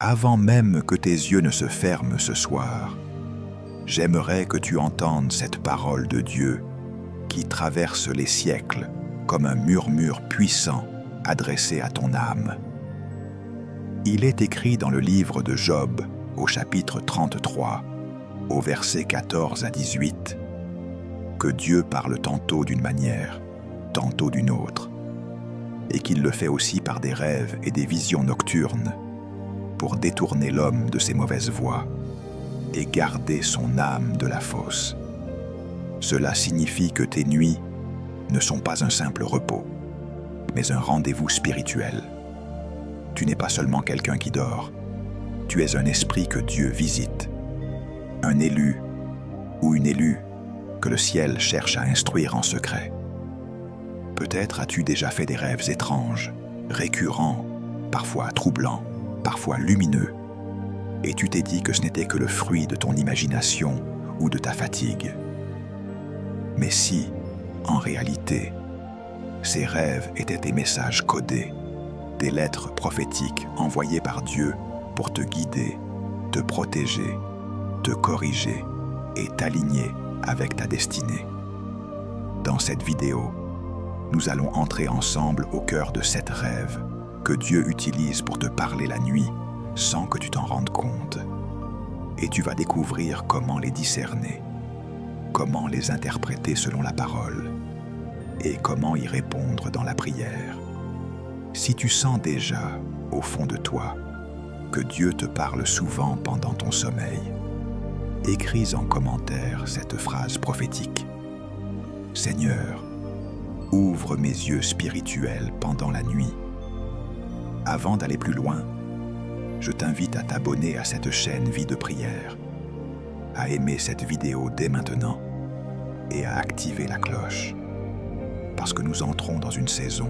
Avant même que tes yeux ne se ferment ce soir, j'aimerais que tu entendes cette parole de Dieu qui traverse les siècles comme un murmure puissant adressé à ton âme. Il est écrit dans le livre de Job, au chapitre 33, au verset 14 à 18, que Dieu parle tantôt d'une manière, tantôt d'une autre, et qu'il le fait aussi par des rêves et des visions nocturnes, pour détourner l'homme de ses mauvaises voies et garder son âme de la fosse. Cela signifie que tes nuits ne sont pas un simple repos, mais un rendez-vous spirituel. Tu n'es pas seulement quelqu'un qui dort, tu es un esprit que Dieu visite, un élu ou une élue que le ciel cherche à instruire en secret. Peut-être as-tu déjà fait des rêves étranges, récurrents, parfois troublants, parfois lumineux, et tu t'es dit que ce n'était que le fruit de ton imagination ou de ta fatigue. Mais si, en réalité, ces rêves étaient des messages codés, des lettres prophétiques envoyées par Dieu pour te guider, te protéger, te corriger et t'aligner avec ta destinée. Dans cette vidéo, nous allons entrer ensemble au cœur de 7 rêves que Dieu utilise pour te parler la nuit sans que tu t'en rendes compte. Et tu vas découvrir comment les discerner, comment les interpréter selon la parole et comment y répondre dans la prière. Si tu sens déjà, au fond de toi, que Dieu te parle souvent pendant ton sommeil, écris en commentaire cette phrase prophétique. Seigneur, ouvre mes yeux spirituels pendant la nuit. Avant d'aller plus loin, je t'invite à t'abonner à cette chaîne Vie de prière, à aimer cette vidéo dès maintenant et à activer la cloche, parce que nous entrons dans une saison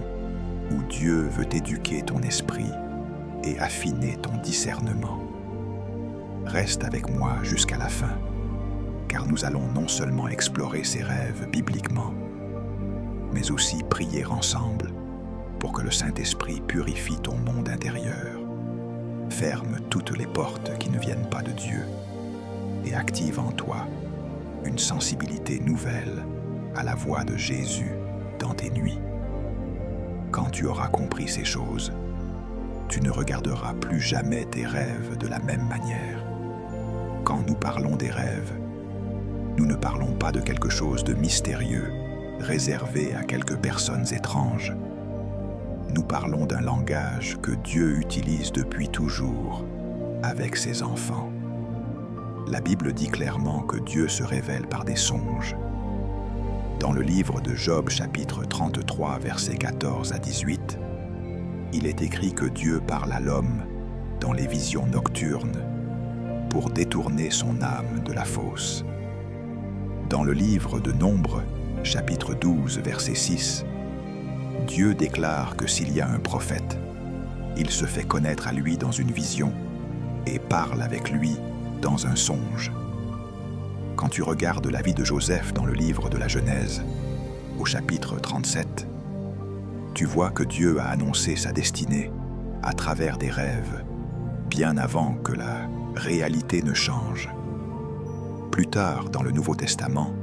où Dieu veut éduquer ton esprit et affiner ton discernement. Reste avec moi jusqu'à la fin, car nous allons non seulement explorer ces rêves bibliquement, mais aussi prier ensemble pour que le Saint-Esprit purifie ton monde intérieur, ferme toutes les portes qui ne viennent pas de Dieu et active en toi une sensibilité nouvelle à la voix de Jésus dans tes nuits. Quand tu auras compris ces choses, tu ne regarderas plus jamais tes rêves de la même manière. Quand nous parlons des rêves, nous ne parlons pas de quelque chose de mystérieux, réservé à quelques personnes étranges. Nous parlons d'un langage que Dieu utilise depuis toujours avec ses enfants. La Bible dit clairement que Dieu se révèle par des songes. Dans le livre de Job, chapitre 33, versets 14 à 18, il est écrit que Dieu parle à l'homme dans les visions nocturnes pour détourner son âme de la fosse. Dans le livre de Nombre, chapitre 12, verset 6, Dieu déclare que s'il y a un prophète, il se fait connaître à lui dans une vision et parle avec lui dans un songe. Quand tu regardes la vie de Joseph dans le livre de la Genèse, au chapitre 37, tu vois que Dieu a annoncé sa destinée à travers des rêves, bien avant que la réalité ne change. Plus tard, dans le Nouveau Testament,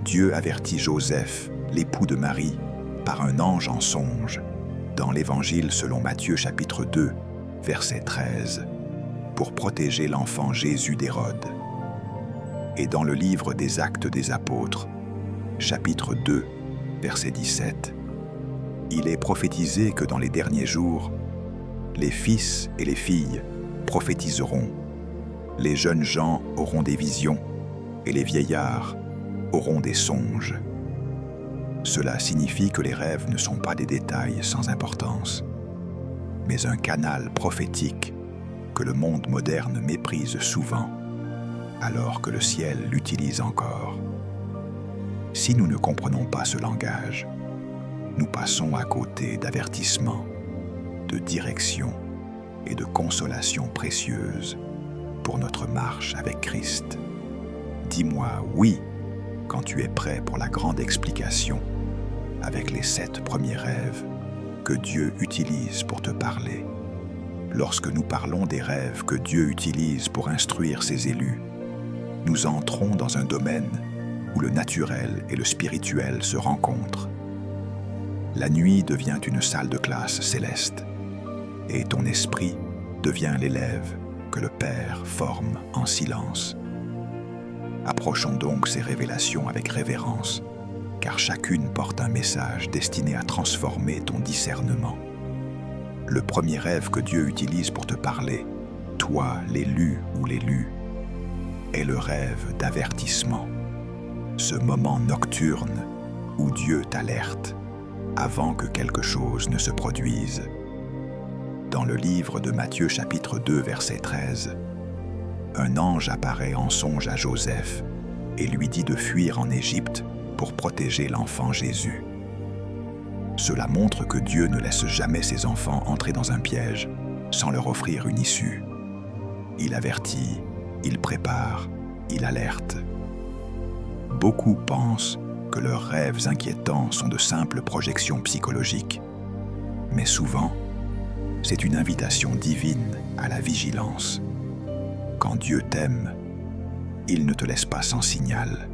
Dieu avertit Joseph, l'époux de Marie, par un ange en songe, dans l'Évangile selon Matthieu chapitre 2, verset 13, pour protéger l'enfant Jésus d'Hérode. Et dans le livre des Actes des Apôtres, chapitre 2, verset 17, il est prophétisé que dans les derniers jours, les fils et les filles prophétiseront, les jeunes gens auront des visions et les vieillards auront des songes. Cela signifie que les rêves ne sont pas des détails sans importance, mais un canal prophétique que le monde moderne méprise souvent, alors que le ciel l'utilise encore. Si nous ne comprenons pas ce langage, nous passons à côté d'avertissements, de direction et de consolation précieuses pour notre marche avec Christ. Dis-moi oui quand tu es prêt pour la grande explication avec les 7 premiers rêves que Dieu utilise pour te parler. Lorsque nous parlons des rêves que Dieu utilise pour instruire ses élus, nous entrons dans un domaine où le naturel et le spirituel se rencontrent. La nuit devient une salle de classe céleste, et ton esprit devient l'élève que le Père forme en silence. Approchons donc ces révélations avec révérence, car chacune porte un message destiné à transformer ton discernement. Le premier rêve que Dieu utilise pour te parler, toi, l'élu ou l'élue, est le rêve d'avertissement. Ce moment nocturne où Dieu t'alerte avant que quelque chose ne se produise. Dans le livre de Matthieu chapitre 2 verset 13, un ange apparaît en songe à Joseph et lui dit de fuir en Égypte pour protéger l'enfant Jésus. Cela montre que Dieu ne laisse jamais ses enfants entrer dans un piège sans leur offrir une issue. Il avertit, il prépare, il alerte. Beaucoup pensent que leurs rêves inquiétants sont de simples projections psychologiques, mais souvent, c'est une invitation divine à la vigilance. Quand Dieu t'aime, il ne te laisse pas sans signal.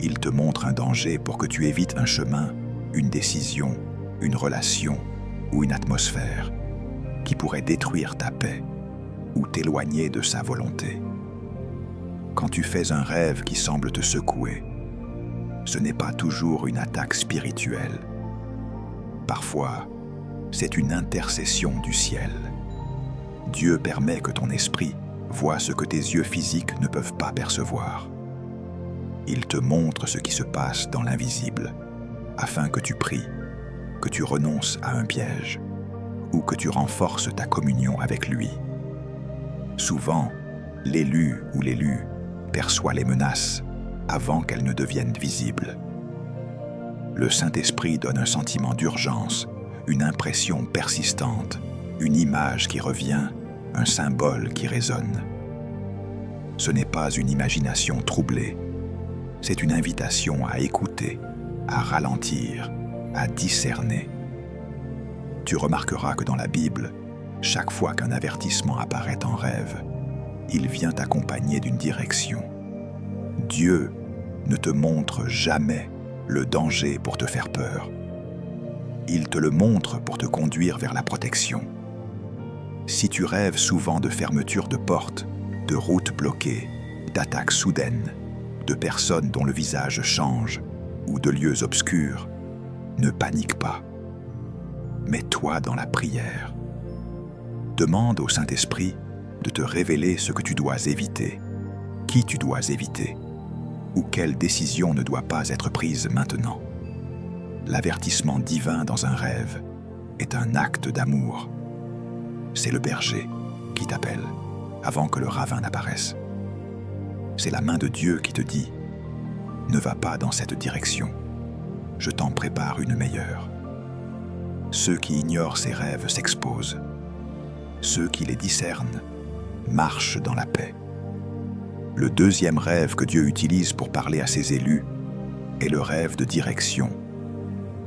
Il te montre un danger pour que tu évites un chemin, une décision, une relation ou une atmosphère qui pourrait détruire ta paix ou t'éloigner de sa volonté. Quand tu fais un rêve qui semble te secouer, ce n'est pas toujours une attaque spirituelle. Parfois, c'est une intercession du ciel. Dieu permet que ton esprit voie ce que tes yeux physiques ne peuvent pas percevoir. Il te montre ce qui se passe dans l'invisible, afin que tu pries, que tu renonces à un piège, ou que tu renforces ta communion avec lui. Souvent, l'élu ou l'élue perçoit les menaces avant qu'elles ne deviennent visibles. Le Saint-Esprit donne un sentiment d'urgence, une impression persistante, une image qui revient, un symbole qui résonne. Ce n'est pas une imagination troublée, c'est une invitation à écouter, à ralentir, à discerner. Tu remarqueras que dans la Bible, chaque fois qu'un avertissement apparaît en rêve, il vient accompagné d'une direction. Dieu ne te montre jamais le danger pour te faire peur. Il te le montre pour te conduire vers la protection. Si tu rêves souvent de fermeture de portes, de routes bloquées, d'attaques soudaines, de personnes dont le visage change ou de lieux obscurs, ne panique pas. Mets-toi dans la prière. Demande au Saint-Esprit de te révéler ce que tu dois éviter, qui tu dois éviter, ou quelle décision ne doit pas être prise maintenant. L'avertissement divin dans un rêve est un acte d'amour. C'est le berger qui t'appelle avant que le ravin n'apparaisse. C'est la main de Dieu qui te dit « Ne va pas dans cette direction, je t'en prépare une meilleure ». Ceux qui ignorent ces rêves s'exposent. Ceux qui les discernent marchent dans la paix. Le deuxième rêve que Dieu utilise pour parler à ses élus est le rêve de direction.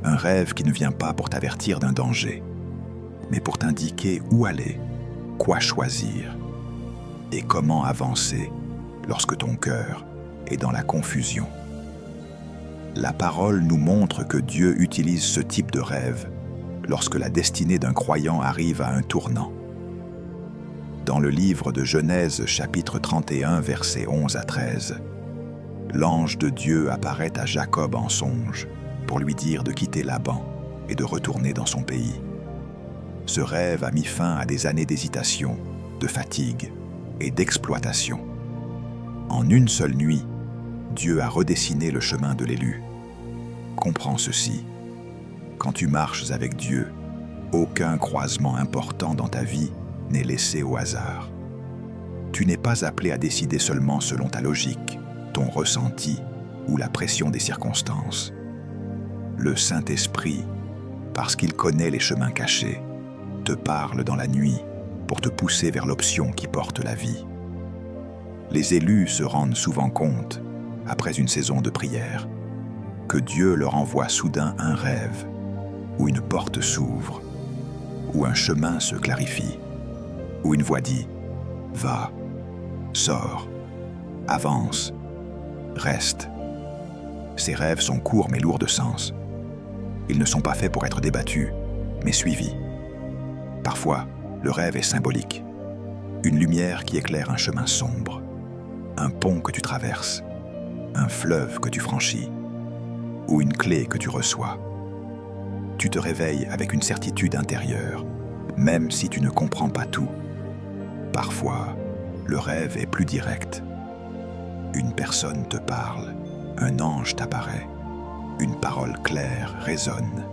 Un rêve qui ne vient pas pour t'avertir d'un danger, mais pour t'indiquer où aller, quoi choisir et comment avancer lorsque ton cœur est dans la confusion. La parole nous montre que Dieu utilise ce type de rêve lorsque la destinée d'un croyant arrive à un tournant. Dans le livre de Genèse chapitre 31 versets 11 à 13, l'ange de Dieu apparaît à Jacob en songe pour lui dire de quitter Laban et de retourner dans son pays. Ce rêve a mis fin à des années d'hésitation, de fatigue et d'exploitation. En une seule nuit, Dieu a redessiné le chemin de l'élu. Comprends ceci. Quand tu marches avec Dieu, aucun croisement important dans ta vie n'est laissé au hasard. Tu n'es pas appelé à décider seulement selon ta logique, ton ressenti ou la pression des circonstances. Le Saint-Esprit, parce qu'il connaît les chemins cachés, te parle dans la nuit pour te pousser vers l'option qui porte la vie. Les élus se rendent souvent compte, après une saison de prière, que Dieu leur envoie soudain un rêve, où une porte s'ouvre, où un chemin se clarifie, où une voix dit « Va, sors, avance, reste ». Ces rêves sont courts mais lourds de sens. Ils ne sont pas faits pour être débattus, mais suivis. Parfois, le rêve est symbolique. Une lumière qui éclaire un chemin sombre, un pont que tu traverses, un fleuve que tu franchis, ou une clé que tu reçois. Tu te réveilles avec une certitude intérieure, même si tu ne comprends pas tout. Parfois, le rêve est plus direct. Une personne te parle, un ange t'apparaît, une parole claire résonne.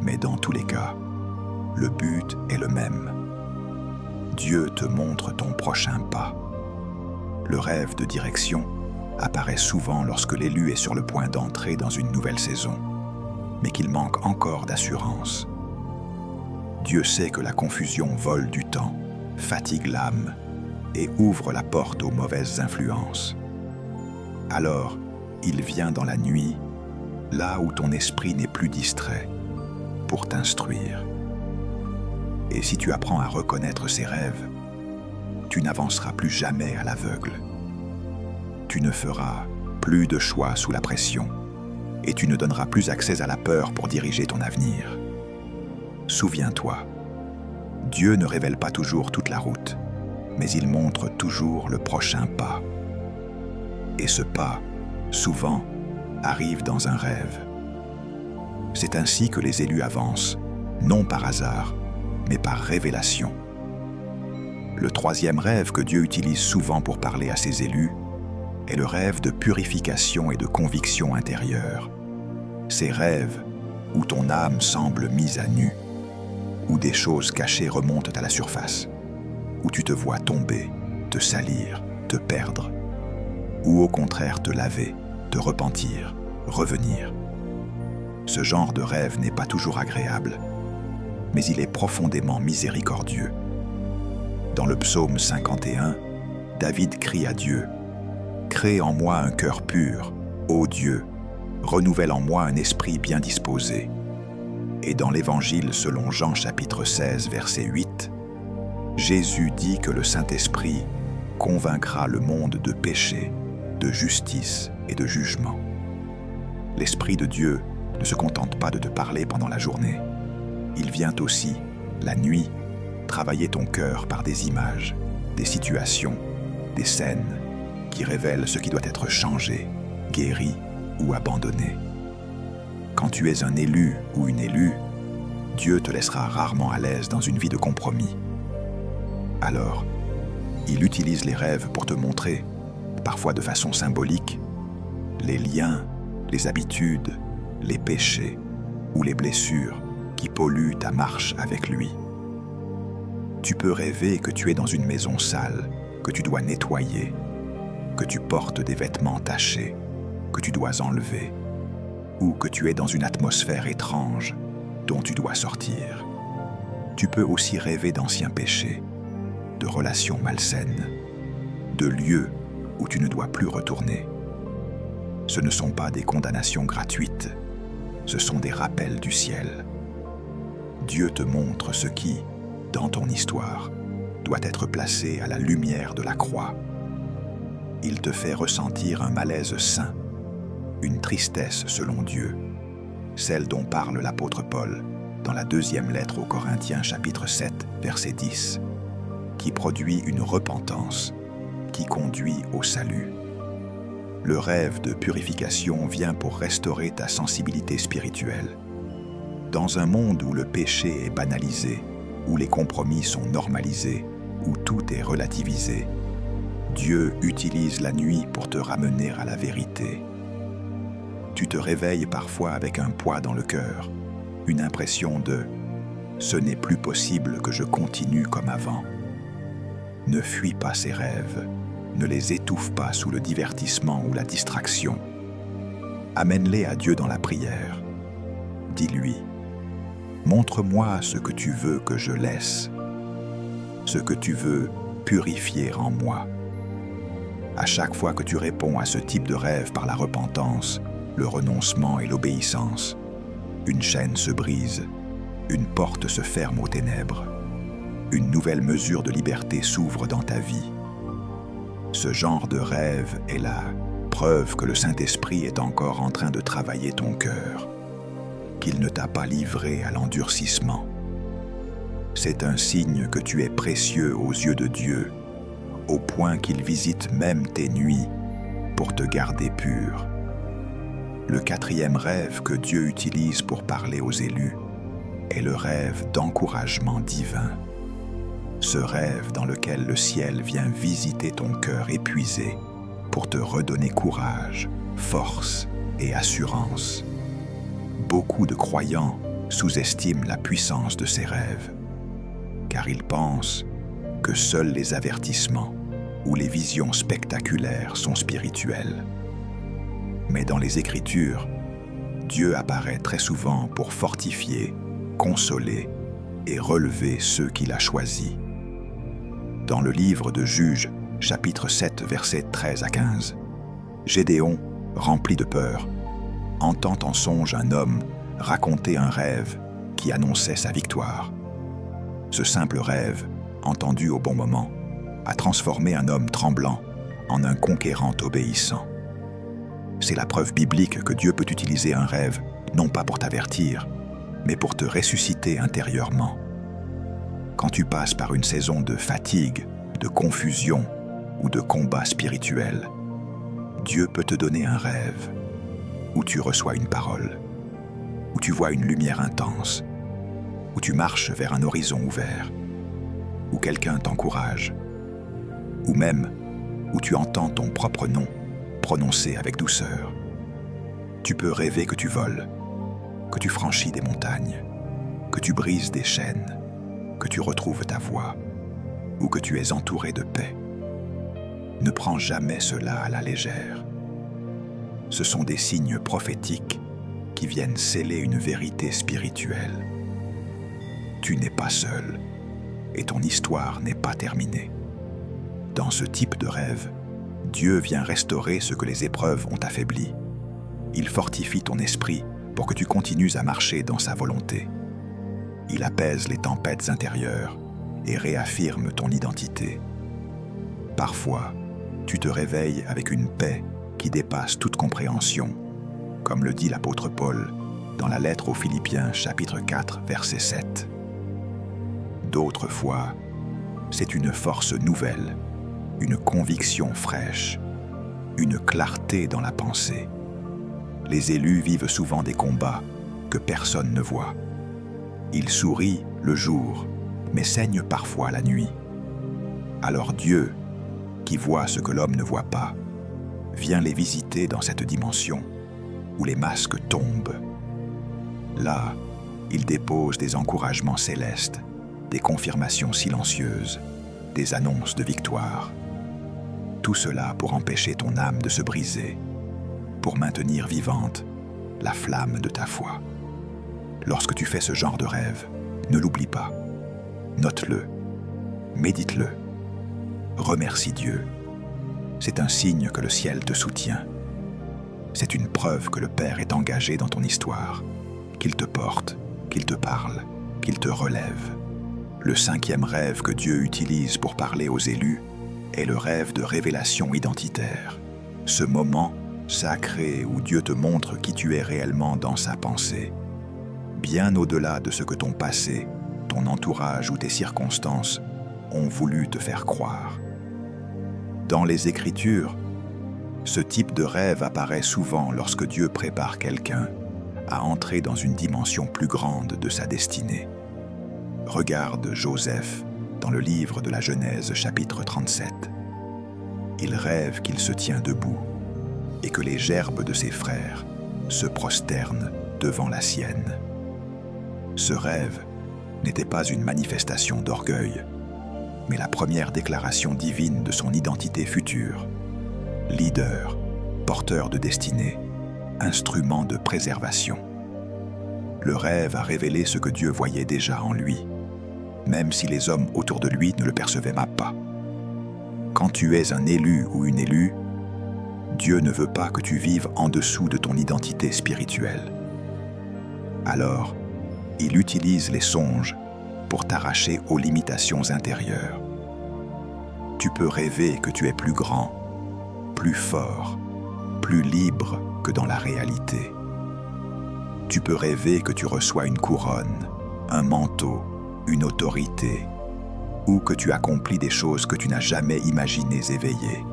Mais dans tous les cas, le but est le même. Dieu te montre ton prochain pas. Le rêve de direction apparaît souvent lorsque l'élu est sur le point d'entrer dans une nouvelle saison, mais qu'il manque encore d'assurance. Dieu sait que la confusion vole du temps, fatigue l'âme et ouvre la porte aux mauvaises influences. Alors, il vient dans la nuit, là où ton esprit n'est plus distrait, pour t'instruire. Et si tu apprends à reconnaître ces rêves, tu n'avanceras plus jamais à l'aveugle. Tu ne feras plus de choix sous la pression et tu ne donneras plus accès à la peur pour diriger ton avenir. Souviens-toi, Dieu ne révèle pas toujours toute la route, mais il montre toujours le prochain pas. Et ce pas, souvent, arrive dans un rêve. C'est ainsi que les élus avancent, non par hasard, mais par révélation. Le troisième rêve que Dieu utilise souvent pour parler à ses élus est le rêve de purification et de conviction intérieure. Ces rêves où ton âme semble mise à nu, où des choses cachées remontent à la surface, où tu te vois tomber, te salir, te perdre, ou au contraire te laver, te repentir, revenir. Ce genre de rêve n'est pas toujours agréable, mais il est profondément miséricordieux. Dans le psaume 51, David crie à Dieu « Crée en moi un cœur pur, ô Dieu, renouvelle en moi un esprit bien disposé. » Et dans l'Évangile selon Jean chapitre 16, verset 8, Jésus dit que le Saint-Esprit convaincra le monde de péché, de justice et de jugement. L'Esprit de Dieu ne se contente pas de te parler pendant la journée. Il vient aussi, la nuit, travailler ton cœur par des images, des situations, des scènes qui révèlent ce qui doit être changé, guéri ou abandonné. Quand tu es un élu ou une élue, Dieu te laissera rarement à l'aise dans une vie de compromis. Alors, il utilise les rêves pour te montrer, parfois de façon symbolique, les liens, les habitudes, les péchés ou les blessures qui polluent ta marche avec lui. Tu peux rêver que tu es dans une maison sale, que tu dois nettoyer, que tu portes des vêtements tachés, que tu dois enlever, ou que tu es dans une atmosphère étrange dont tu dois sortir. Tu peux aussi rêver d'anciens péchés, de relations malsaines, de lieux où tu ne dois plus retourner. Ce ne sont pas des condamnations gratuites, ce sont des rappels du ciel. Dieu te montre ce qui, dans ton histoire, doit être placé à la lumière de la croix. Il te fait ressentir un malaise sain, une tristesse selon Dieu, celle dont parle l'apôtre Paul dans la deuxième lettre aux Corinthiens chapitre 7, verset 10, qui produit une repentance qui conduit au salut. Le rêve de purification vient pour restaurer ta sensibilité spirituelle. Dans un monde où le péché est banalisé, où les compromis sont normalisés, où tout est relativisé, Dieu utilise la nuit pour te ramener à la vérité. Tu te réveilles parfois avec un poids dans le cœur, une impression de « ce n'est plus possible que je continue comme avant ». Ne fuis pas ces rêves, ne les étouffe pas sous le divertissement ou la distraction. Amène-les à Dieu dans la prière. Dis-lui « Montre-moi ce que tu veux que je laisse, ce que tu veux purifier en moi. » À chaque fois que tu réponds à ce type de rêve par la repentance, le renoncement et l'obéissance, une chaîne se brise, une porte se ferme aux ténèbres. une nouvelle mesure de liberté s'ouvre dans ta vie. Ce genre de rêve est la preuve que le Saint-Esprit est encore en train de travailler ton cœur, qu'il ne t'a pas livré à l'endurcissement. C'est un signe que tu es précieux aux yeux de Dieu, au point qu'il visite même tes nuits pour te garder pur. Le quatrième rêve que Dieu utilise pour parler aux élus est le rêve d'encouragement divin. Ce rêve dans lequel le ciel vient visiter ton cœur épuisé pour te redonner courage, force et assurance. Beaucoup de croyants sous-estiment la puissance de ces rêves, car ils pensent que seuls les avertissements ou les visions spectaculaires sont spirituelles. Mais dans les Écritures, Dieu apparaît très souvent pour fortifier, consoler et relever ceux qu'il a choisis. Dans le livre de Juges, chapitre 7, versets 13 à 15, Gédéon, rempli de peur, entend en songe un homme raconter un rêve qui annonçait sa victoire. Ce simple rêve, entendu au bon moment, a transformé un homme tremblant en un conquérant obéissant. C'est la preuve biblique que Dieu peut utiliser un rêve, non pas pour t'avertir, mais pour te ressusciter intérieurement. Quand tu passes par une saison de fatigue, de confusion ou de combat spirituel, Dieu peut te donner un rêve, où tu reçois une parole, où tu vois une lumière intense, où tu marches vers un horizon ouvert, où quelqu'un t'encourage, ou même où tu entends ton propre nom prononcé avec douceur. Tu peux rêver que tu voles, que tu franchis des montagnes, que tu brises des chaînes, que tu retrouves ta voie, ou que tu es entouré de paix. Ne prends jamais cela à la légère. Ce sont des signes prophétiques qui viennent sceller une vérité spirituelle. Tu n'es pas seul, et ton histoire n'est pas terminée. Dans ce type de rêve, Dieu vient restaurer ce que les épreuves ont affaibli. Il fortifie ton esprit pour que tu continues à marcher dans sa volonté. Il apaise les tempêtes intérieures et réaffirme ton identité. Parfois, tu te réveilles avec une paix qui dépasse toute compréhension, comme le dit l'apôtre Paul dans la lettre aux Philippiens chapitre 4, verset 7. D'autres fois, c'est une force nouvelle, une conviction fraîche, une clarté dans la pensée. Les élus vivent souvent des combats que personne ne voit. Ils sourient le jour, mais saignent parfois la nuit. Alors Dieu, qui voit ce que l'homme ne voit pas, vient les visiter dans cette dimension où les masques tombent. Là, il dépose des encouragements célestes, des confirmations silencieuses, des annonces de victoire. Tout cela pour empêcher ton âme de se briser, pour maintenir vivante la flamme de ta foi. Lorsque tu fais ce genre de rêve, ne l'oublie pas. Note-le, médite-le, remercie Dieu. C'est un signe que le ciel te soutient. C'est une preuve que le Père est engagé dans ton histoire, qu'il te porte, qu'il te parle, qu'il te relève. Le cinquième rêve que Dieu utilise pour parler aux élus est le rêve de révélation identitaire. Ce moment sacré où Dieu te montre qui tu es réellement dans sa pensée, bien au-delà de ce que ton passé, ton entourage ou tes circonstances ont voulu te faire croire. Dans les Écritures, ce type de rêve apparaît souvent lorsque Dieu prépare quelqu'un à entrer dans une dimension plus grande de sa destinée. Regarde Joseph dans le livre de la Genèse chapitre 37. Il rêve qu'il se tient debout et que les gerbes de ses frères se prosternent devant la sienne. Ce rêve n'était pas une manifestation d'orgueil, mais la première déclaration divine de son identité future. Leader, porteur de destinée, instrument de préservation. Le rêve a révélé ce que Dieu voyait déjà en lui, même si les hommes autour de lui ne le percevaient pas. Quand tu es un élu ou une élue, Dieu ne veut pas que tu vives en dessous de ton identité spirituelle. Alors, il utilise les songes pour t'arracher aux limitations intérieures. Tu peux rêver que tu es plus grand, plus fort, plus libre que dans la réalité. Tu peux rêver que tu reçois une couronne, un manteau, une autorité, ou que tu accomplis des choses que tu n'as jamais imaginées éveillées.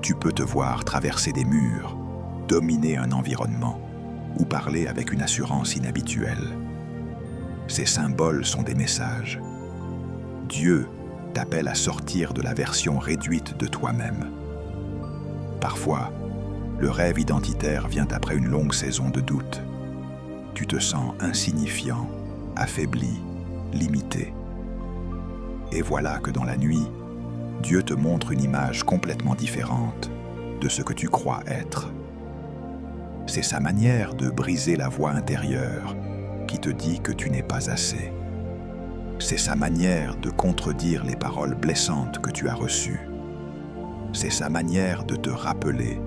Tu peux te voir traverser des murs, dominer un environnement, ou parler avec une assurance inhabituelle. Ces symboles sont des messages. Dieu t'appelle à sortir de la version réduite de toi-même. Parfois, le rêve identitaire vient après une longue saison de doute. Tu te sens insignifiant, affaibli, limité. Et voilà que dans la nuit, Dieu te montre une image complètement différente de ce que tu crois être. C'est sa manière de briser la voix intérieure qui te dit que tu n'es pas assez. C'est sa manière de contredire les paroles blessantes que tu as reçues. C'est sa manière de te rappeler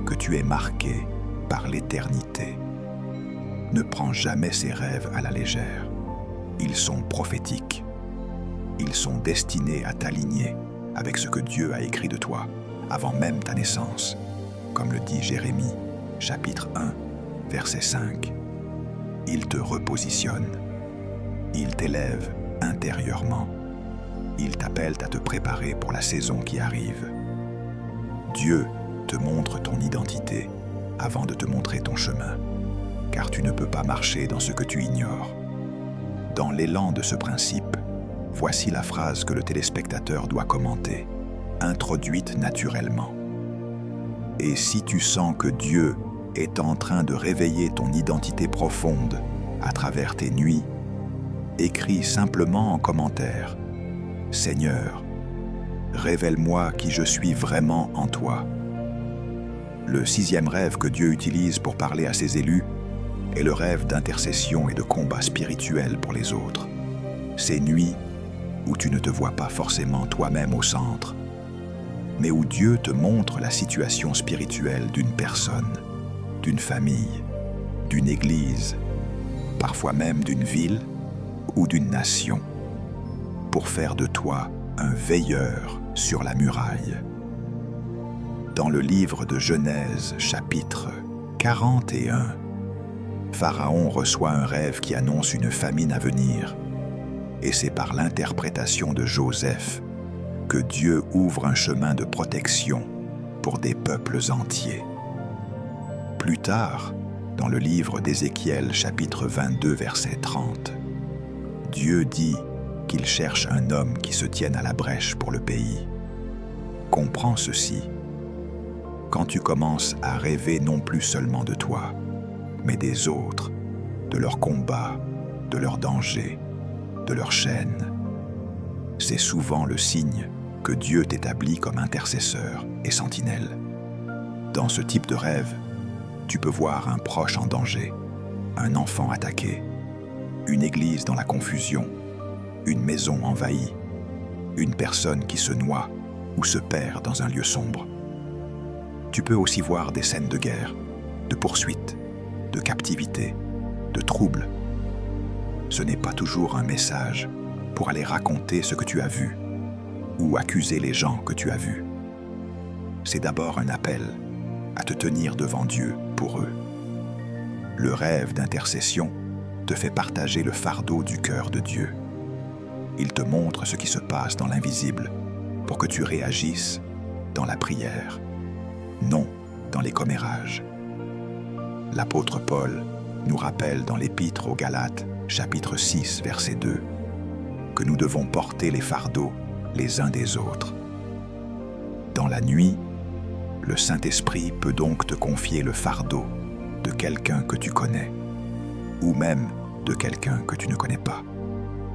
que tu es marqué par l'éternité. Ne prends jamais ces rêves à la légère. Ils sont prophétiques. Ils sont destinés à t'aligner avec ce que Dieu a écrit de toi avant même ta naissance, comme le dit Jérémie, chapitre 1, verset 5. Il te repositionne. Il t'élève intérieurement. Il t'appelle à te préparer pour la saison qui arrive. Dieu te montre ton identité avant de te montrer ton chemin, car tu ne peux pas marcher dans ce que tu ignores. Dans l'élan de ce principe, voici la phrase que le téléspectateur doit commenter, introduite naturellement. Et si tu sens que Dieu est en train de réveiller ton identité profonde à travers tes nuits, écris simplement en commentaire « Seigneur, révèle-moi qui je suis vraiment en toi ». Le 6e rêve que Dieu utilise pour parler à ses élus est le rêve d'intercession et de combat spirituel pour les autres. Ces nuits où tu ne te vois pas forcément toi-même au centre, mais où Dieu te montre la situation spirituelle d'une personne, d'une famille, d'une église, parfois même d'une ville ou d'une nation, pour faire de toi un veilleur sur la muraille. Dans le livre de Genèse, chapitre 41, Pharaon reçoit un rêve qui annonce une famine à venir, et c'est par l'interprétation de Joseph que Dieu ouvre un chemin de protection pour des peuples entiers. Plus tard, dans le livre d'Ézéchiel, chapitre 22, verset 30, Dieu dit qu'il cherche un homme qui se tienne à la brèche pour le pays. Comprends ceci. Quand tu commences à rêver non plus seulement de toi, mais des autres, de leurs combats, de leurs dangers, de leurs chaînes, c'est souvent le signe que Dieu t'établit comme intercesseur et sentinelle. Dans ce type de rêve, tu peux voir un proche en danger, un enfant attaqué, une église dans la confusion, une maison envahie, une personne qui se noie ou se perd dans un lieu sombre. Tu peux aussi voir des scènes de guerre, de poursuite, de captivité, de troubles. Ce n'est pas toujours un message pour aller raconter ce que tu as vu ou accuser les gens que tu as vus. C'est d'abord un appel à te tenir devant Dieu pour eux. Le rêve d'intercession te fait partager le fardeau du cœur de Dieu. Il te montre ce qui se passe dans l'invisible pour que tu réagisses dans la prière, non dans les commérages. L'apôtre Paul nous rappelle dans l'Épître aux Galates, chapitre 6, verset 2, que nous devons porter les fardeaux les uns des autres. Dans la nuit, le Saint-Esprit peut donc te confier le fardeau de quelqu'un que tu connais, ou même de quelqu'un que tu ne connais pas,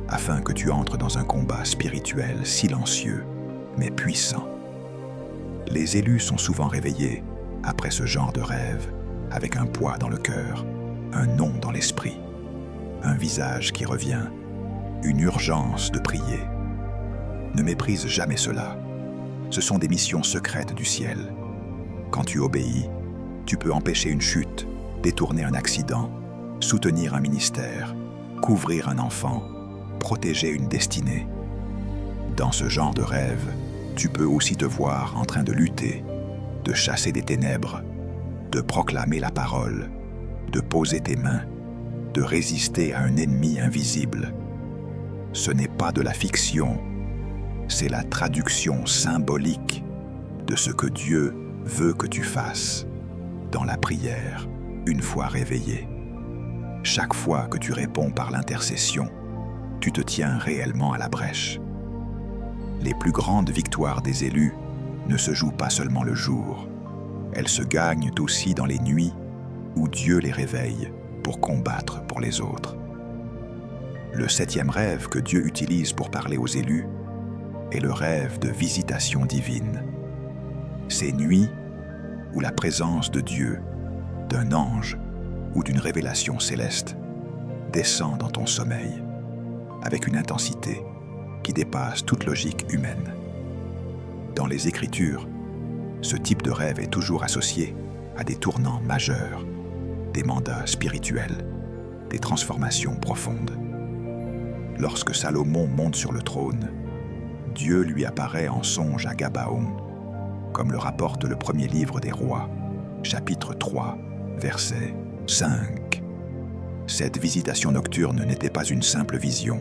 afin que tu entres dans un combat spirituel silencieux, mais puissant. Les élus sont souvent réveillés après ce genre de rêve, avec un poids dans le cœur, un nom dans l'esprit, un visage qui revient, une urgence de prier. Ne méprise jamais cela. Ce sont des missions secrètes du ciel. Quand tu obéis, tu peux empêcher une chute, détourner un accident, soutenir un ministère, couvrir un enfant protéger une destinée. Dans ce genre de rêve, tu peux aussi te voir en train de lutter, de chasser des ténèbres, de proclamer la parole, de poser tes mains, de résister à un ennemi invisible. Ce n'est pas de la fiction, c'est la traduction symbolique de ce que Dieu veut que tu fasses dans la prière une fois réveillé. Chaque fois que tu réponds par l'intercession, tu te tiens réellement à la brèche. Les plus grandes victoires des élus ne se jouent pas seulement le jour, elles se gagnent aussi dans les nuits où Dieu les réveille pour combattre pour les autres. Le 7e rêve que Dieu utilise pour parler aux élus est le rêve de visitation divine. Ces nuits où la présence de Dieu, d'un ange ou d'une révélation céleste descend dans ton sommeil avec une intensité qui dépasse toute logique humaine. Dans les Écritures, ce type de rêve est toujours associé à des tournants majeurs, des mandats spirituels, des transformations profondes. Lorsque Salomon monte sur le trône, Dieu lui apparaît en songe à Gabaon, comme le rapporte le premier livre des Rois, chapitre 3, verset 5. Cette visitation nocturne n'était pas une simple vision.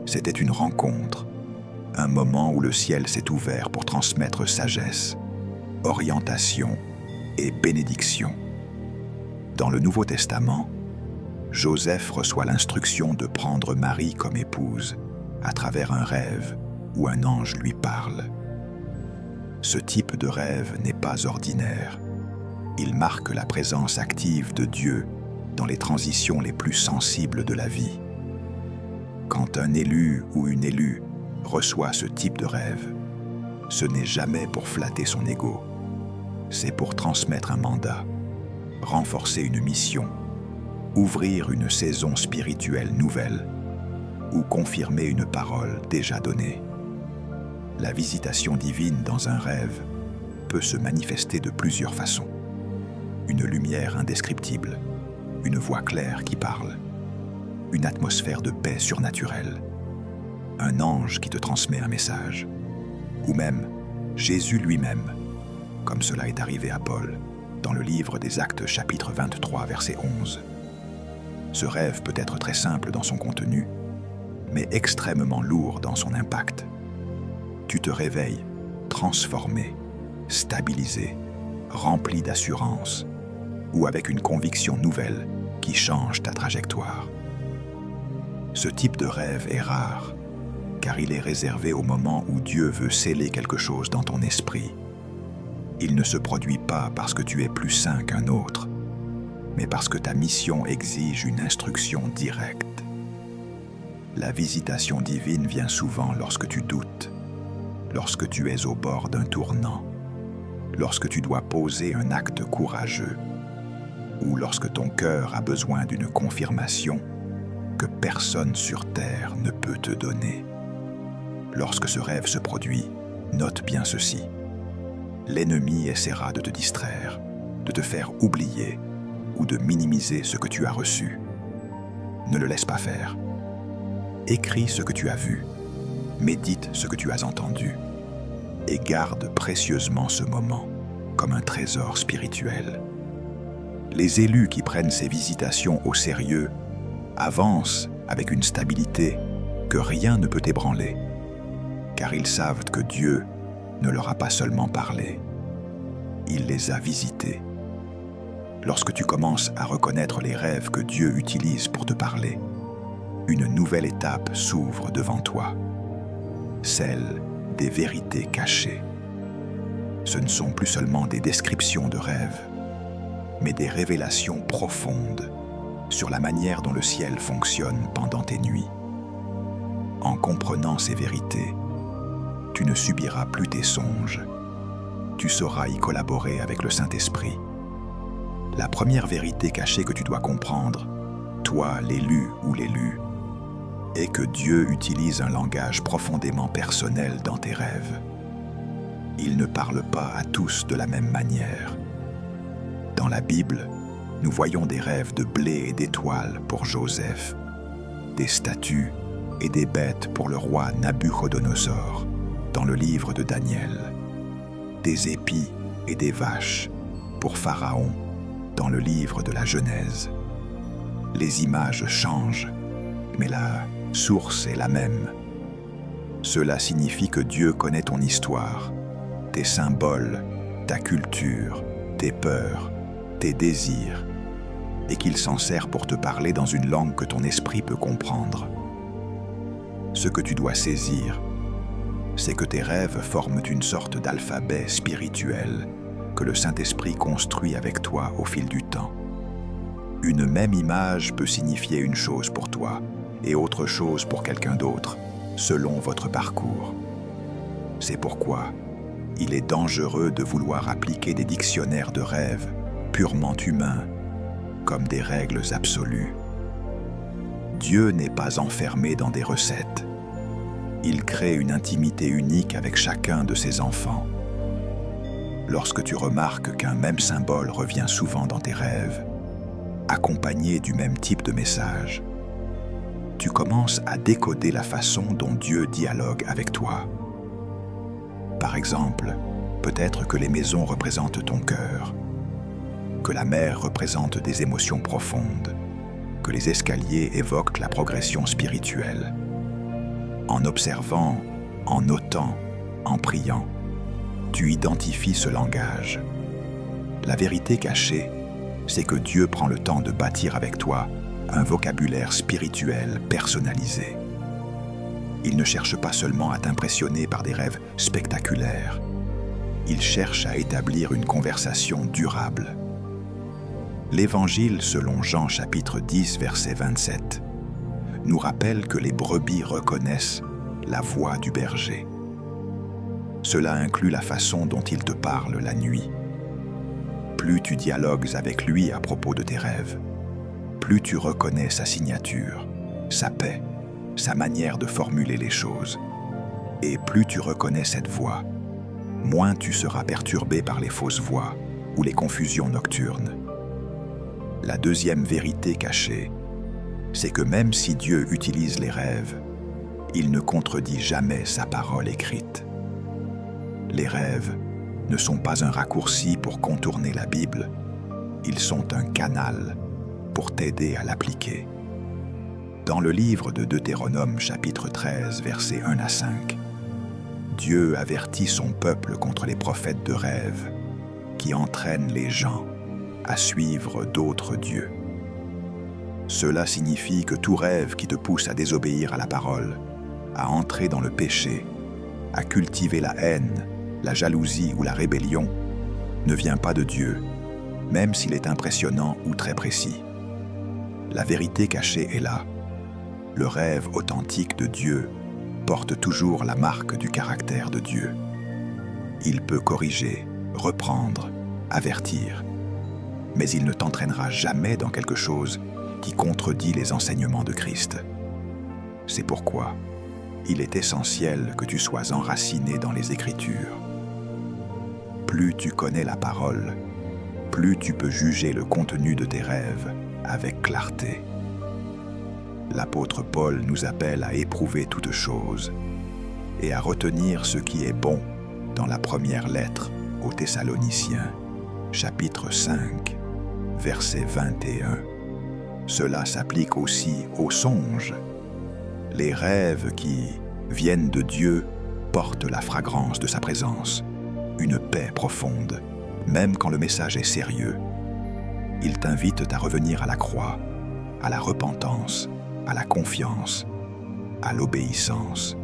C'était une rencontre, un moment où le ciel s'est ouvert pour transmettre sagesse, orientation et bénédiction. Dans le Nouveau Testament, Joseph reçoit l'instruction de prendre Marie comme épouse à travers un rêve où un ange lui parle. Ce type de rêve n'est pas ordinaire. Il marque la présence active de Dieu dans les transitions les plus sensibles de la vie. Quand un élu ou une élue reçoit ce type de rêve, ce n'est jamais pour flatter son ego. C'est pour transmettre un mandat, renforcer une mission, ouvrir une saison spirituelle nouvelle ou confirmer une parole déjà donnée. La visitation divine dans un rêve peut se manifester de plusieurs façons. Une lumière indescriptible, une voix claire qui parle, une atmosphère de paix surnaturelle, un ange qui te transmet un message, ou même Jésus lui-même, comme cela est arrivé à Paul dans le livre des Actes chapitre 23 verset 11. Ce rêve peut être très simple dans son contenu, mais extrêmement lourd dans son impact. Tu te réveilles transformé, stabilisé, rempli d'assurance, ou avec une conviction nouvelle qui change ta trajectoire. Ce type de rêve est rare, car il est réservé au moment où Dieu veut sceller quelque chose dans ton esprit. Il ne se produit pas parce que tu es plus saint qu'un autre, mais parce que ta mission exige une instruction directe. La visitation divine vient souvent lorsque tu doutes, lorsque tu es au bord d'un tournant, lorsque tu dois poser un acte courageux, ou lorsque ton cœur a besoin d'une confirmation que personne sur terre ne peut te donner. Lorsque ce rêve se produit, note bien ceci. L'ennemi essaiera de te distraire, de te faire oublier ou de minimiser ce que tu as reçu. Ne le laisse pas faire. Écris ce que tu as vu, médite ce que tu as entendu et garde précieusement ce moment comme un trésor spirituel. Les élus qui prennent ces visitations au sérieux avancent avec une stabilité que rien ne peut ébranler, car ils savent que Dieu ne leur a pas seulement parlé, il les a visités. Lorsque tu commences à reconnaître les rêves que Dieu utilise pour te parler, une nouvelle étape s'ouvre devant toi, celle des vérités cachées. Ce ne sont plus seulement des descriptions de rêves, mais des révélations profondes sur la manière dont le ciel fonctionne pendant tes nuits. En comprenant ces vérités, tu ne subiras plus tes songes. Tu sauras y collaborer avec le Saint-Esprit. La première vérité cachée que tu dois comprendre, toi l'élu ou l'élue, est que Dieu utilise un langage profondément personnel dans tes rêves. Il ne parle pas à tous de la même manière. Dans la Bible, nous voyons des rêves de blé et d'étoiles pour Joseph, des statues et des bêtes pour le roi Nabuchodonosor, dans le livre de Daniel, des épis et des vaches pour Pharaon, dans le livre de la Genèse. Les images changent, mais la source est la même. Cela signifie que Dieu connaît ton histoire, tes symboles, ta culture, tes peurs, tes désirs, et qu'il s'en sert pour te parler dans une langue que ton esprit peut comprendre. Ce que tu dois saisir, c'est que tes rêves forment une sorte d'alphabet spirituel que le Saint-Esprit construit avec toi au fil du temps. Une même image peut signifier une chose pour toi et autre chose pour quelqu'un d'autre, selon votre parcours. C'est pourquoi il est dangereux de vouloir appliquer des dictionnaires de rêves purement humains comme des règles absolues. Dieu n'est pas enfermé dans des recettes. Il crée une intimité unique avec chacun de ses enfants. Lorsque tu remarques qu'un même symbole revient souvent dans tes rêves, accompagné du même type de message, tu commences à décoder la façon dont Dieu dialogue avec toi. Par exemple, peut-être que les maisons représentent ton cœur, que la mer représente des émotions profondes, que les escaliers évoquent la progression spirituelle. En observant, en notant, en priant, tu identifies ce langage. La vérité cachée, c'est que Dieu prend le temps de bâtir avec toi un vocabulaire spirituel personnalisé. Il ne cherche pas seulement à t'impressionner par des rêves spectaculaires. Il cherche à établir une conversation durable. L'Évangile selon Jean chapitre 10 verset 27 nous rappelle que les brebis reconnaissent la voix du berger. Cela inclut la façon dont il te parle la nuit. Plus tu dialogues avec lui à propos de tes rêves, plus tu reconnais sa signature, sa paix, sa manière de formuler les choses. Et plus tu reconnais cette voix, moins tu seras perturbé par les fausses voix ou les confusions nocturnes. La deuxième vérité cachée, c'est que même si Dieu utilise les rêves, il ne contredit jamais sa parole écrite. Les rêves ne sont pas un raccourci pour contourner la Bible, ils sont un canal pour t'aider à l'appliquer. Dans le livre de Deutéronome chapitre 13 versets 1 à 5, Dieu avertit son peuple contre les prophètes de rêve qui entraînent les gens à suivre d'autres dieux. Cela signifie que tout rêve qui te pousse à désobéir à la parole, à entrer dans le péché, à cultiver la haine, la jalousie ou la rébellion, ne vient pas de Dieu, même s'il est impressionnant ou très précis. La vérité cachée est là. Le rêve authentique de Dieu porte toujours la marque du caractère de Dieu. Il peut corriger, reprendre, avertir, mais il ne t'entraînera jamais dans quelque chose qui contredit les enseignements de Christ. C'est pourquoi il est essentiel que tu sois enraciné dans les Écritures. Plus tu connais la parole, plus tu peux juger le contenu de tes rêves avec clarté. L'apôtre Paul nous appelle à éprouver toutes choses et à retenir ce qui est bon dans la première lettre aux Thessaloniciens, chapitre 5, verset 21. Cela s'applique aussi aux songes. Les rêves qui viennent de Dieu portent la fragrance de sa présence, une paix profonde, même quand le message est sérieux. Ils t'invitent à revenir à la croix, à la repentance, à la confiance, à l'obéissance.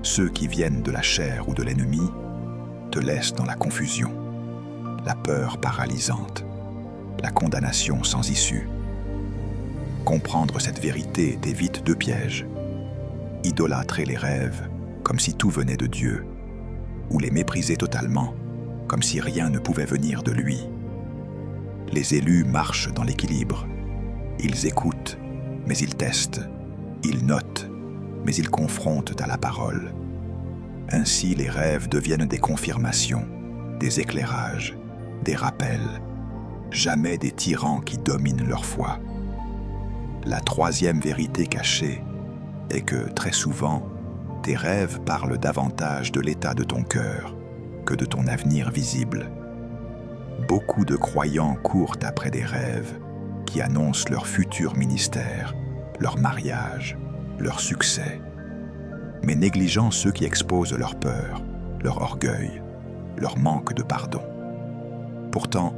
Ceux qui viennent de la chair ou de l'ennemi te laissent dans la confusion, la peur paralysante, la condamnation sans issue. Comprendre cette vérité t'évite deux pièges. Idolâtrer les rêves comme si tout venait de Dieu, ou les mépriser totalement comme si rien ne pouvait venir de lui. Les élus marchent dans l'équilibre. Ils écoutent, mais ils testent. Ils notent, mais ils confrontent à la parole. Ainsi, les rêves deviennent des confirmations, des éclairages, des rappels, jamais des tyrans qui dominent leur foi. La troisième vérité cachée est que, très souvent, tes rêves parlent davantage de l'état de ton cœur que de ton avenir visible. Beaucoup de croyants courent après des rêves qui annoncent leur futur ministère, leur mariage, leur succès, mais négligeant ceux qui exposent leur peur, leur orgueil, leur manque de pardon. Pourtant,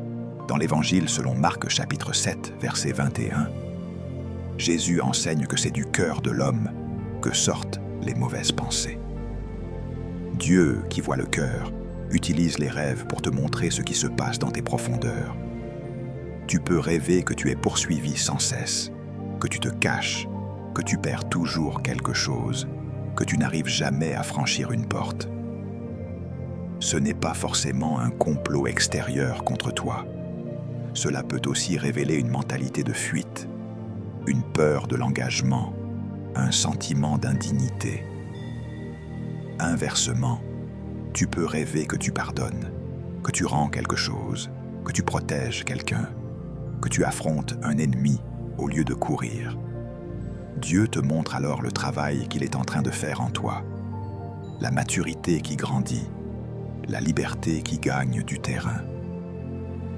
dans l'Évangile selon Marc chapitre 7, verset 21, Jésus enseigne que c'est du cœur de l'homme que sortent les mauvaises pensées. Dieu, qui voit le cœur, utilise les rêves pour te montrer ce qui se passe dans tes profondeurs. Tu peux rêver que tu es poursuivi sans cesse, que tu te caches, que tu perds toujours quelque chose, que tu n'arrives jamais à franchir une porte. Ce n'est pas forcément un complot extérieur contre toi. Cela peut aussi révéler une mentalité de fuite, une peur de l'engagement, un sentiment d'indignité. Inversement, tu peux rêver que tu pardonnes, que tu rends quelque chose, que tu protèges quelqu'un, que tu affrontes un ennemi au lieu de courir. Dieu te montre alors le travail qu'il est en train de faire en toi, la maturité qui grandit, la liberté qui gagne du terrain.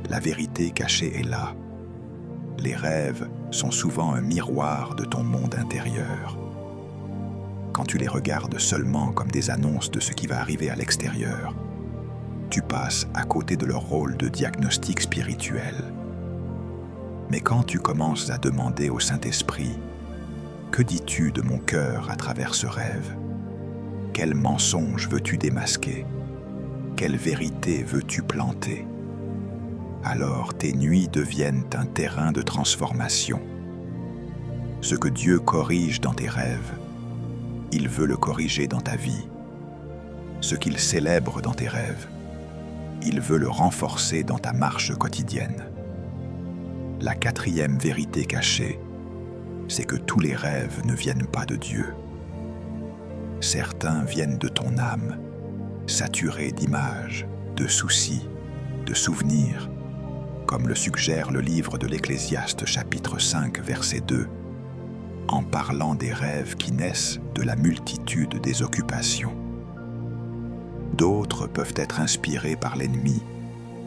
La vérité cachée est là. Les rêves sont souvent un miroir de ton monde intérieur. Quand tu les regardes seulement comme des annonces de ce qui va arriver à l'extérieur, tu passes à côté de leur rôle de diagnostic spirituel. Mais quand tu commences à demander au Saint-Esprit « Que dis-tu de mon cœur à travers ce rêve? Quel mensonge veux-tu démasquer? Quelle vérité veux-tu planter ?» Alors tes nuits deviennent un terrain de transformation. Ce que Dieu corrige dans tes rêves, il veut le corriger dans ta vie. Ce qu'il célèbre dans tes rêves, il veut le renforcer dans ta marche quotidienne. La quatrième vérité cachée, c'est que tous les rêves ne viennent pas de Dieu. Certains viennent de ton âme, saturés d'images, de soucis, de souvenirs, comme le suggère le livre de l'Ecclésiaste chapitre 5, verset 2, en parlant des rêves qui naissent de la multitude des occupations. D'autres peuvent être inspirés par l'ennemi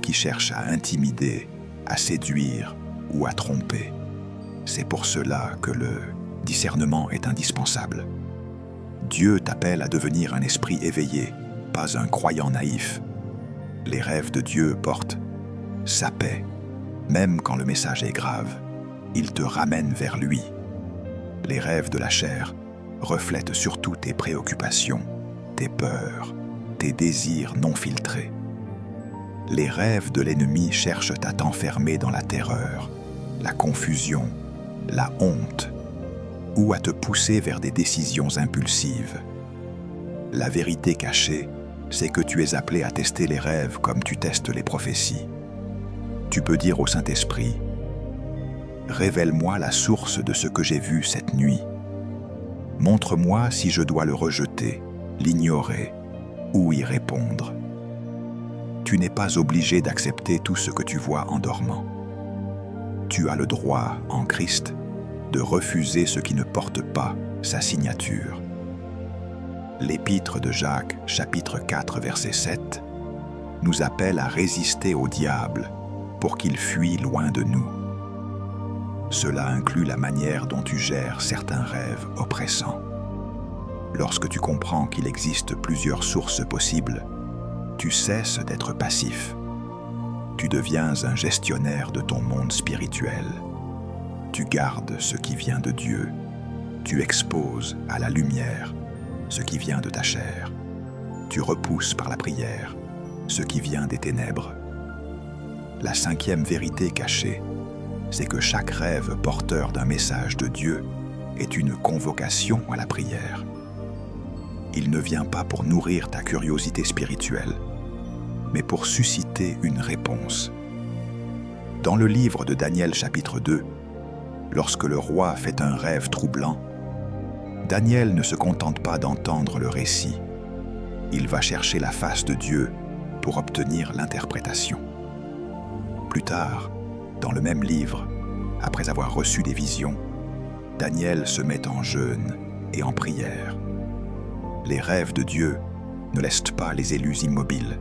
qui cherche à intimider, à séduire ou à tromper. C'est pour cela que le discernement est indispensable. Dieu t'appelle à devenir un esprit éveillé, pas un croyant naïf. Les rêves de Dieu portent sa paix. Même quand le message est grave, il te ramène vers lui. Les rêves de la chair reflètent surtout tes préoccupations, tes peurs, tes désirs non filtrés. Les rêves de l'ennemi cherchent à t'enfermer dans la terreur, la confusion, la honte, ou à te pousser vers des décisions impulsives. La vérité cachée, c'est que tu es appelé à tester les rêves comme tu testes les prophéties. Tu peux dire au Saint-Esprit « Révèle-moi la source de ce que j'ai vu cette nuit. Montre-moi si je dois le rejeter, l'ignorer ou y répondre. » Tu n'es pas obligé d'accepter tout ce que tu vois en dormant. Tu as le droit, en Christ, de refuser ce qui ne porte pas sa signature. L'Épître de Jacques, chapitre 4, verset 7, nous appelle à résister au diable pour qu'il fuit loin de nous. Cela inclut la manière dont tu gères certains rêves oppressants. Lorsque tu comprends qu'il existe plusieurs sources possibles, tu cesses d'être passif. Tu deviens un gestionnaire de ton monde spirituel. Tu gardes ce qui vient de Dieu. Tu exposes à la lumière ce qui vient de ta chair. Tu repousses par la prière ce qui vient des ténèbres. La cinquième vérité cachée, c'est que chaque rêve porteur d'un message de Dieu est une convocation à la prière. Il ne vient pas pour nourrir ta curiosité spirituelle, mais pour susciter une réponse. Dans le livre de Daniel chapitre 2, lorsque le roi fait un rêve troublant, Daniel ne se contente pas d'entendre le récit. Il va chercher la face de Dieu pour obtenir l'interprétation. Plus tard, dans le même livre, après avoir reçu des visions, Daniel se met en jeûne et en prière. Les rêves de Dieu ne laissent pas les élus immobiles,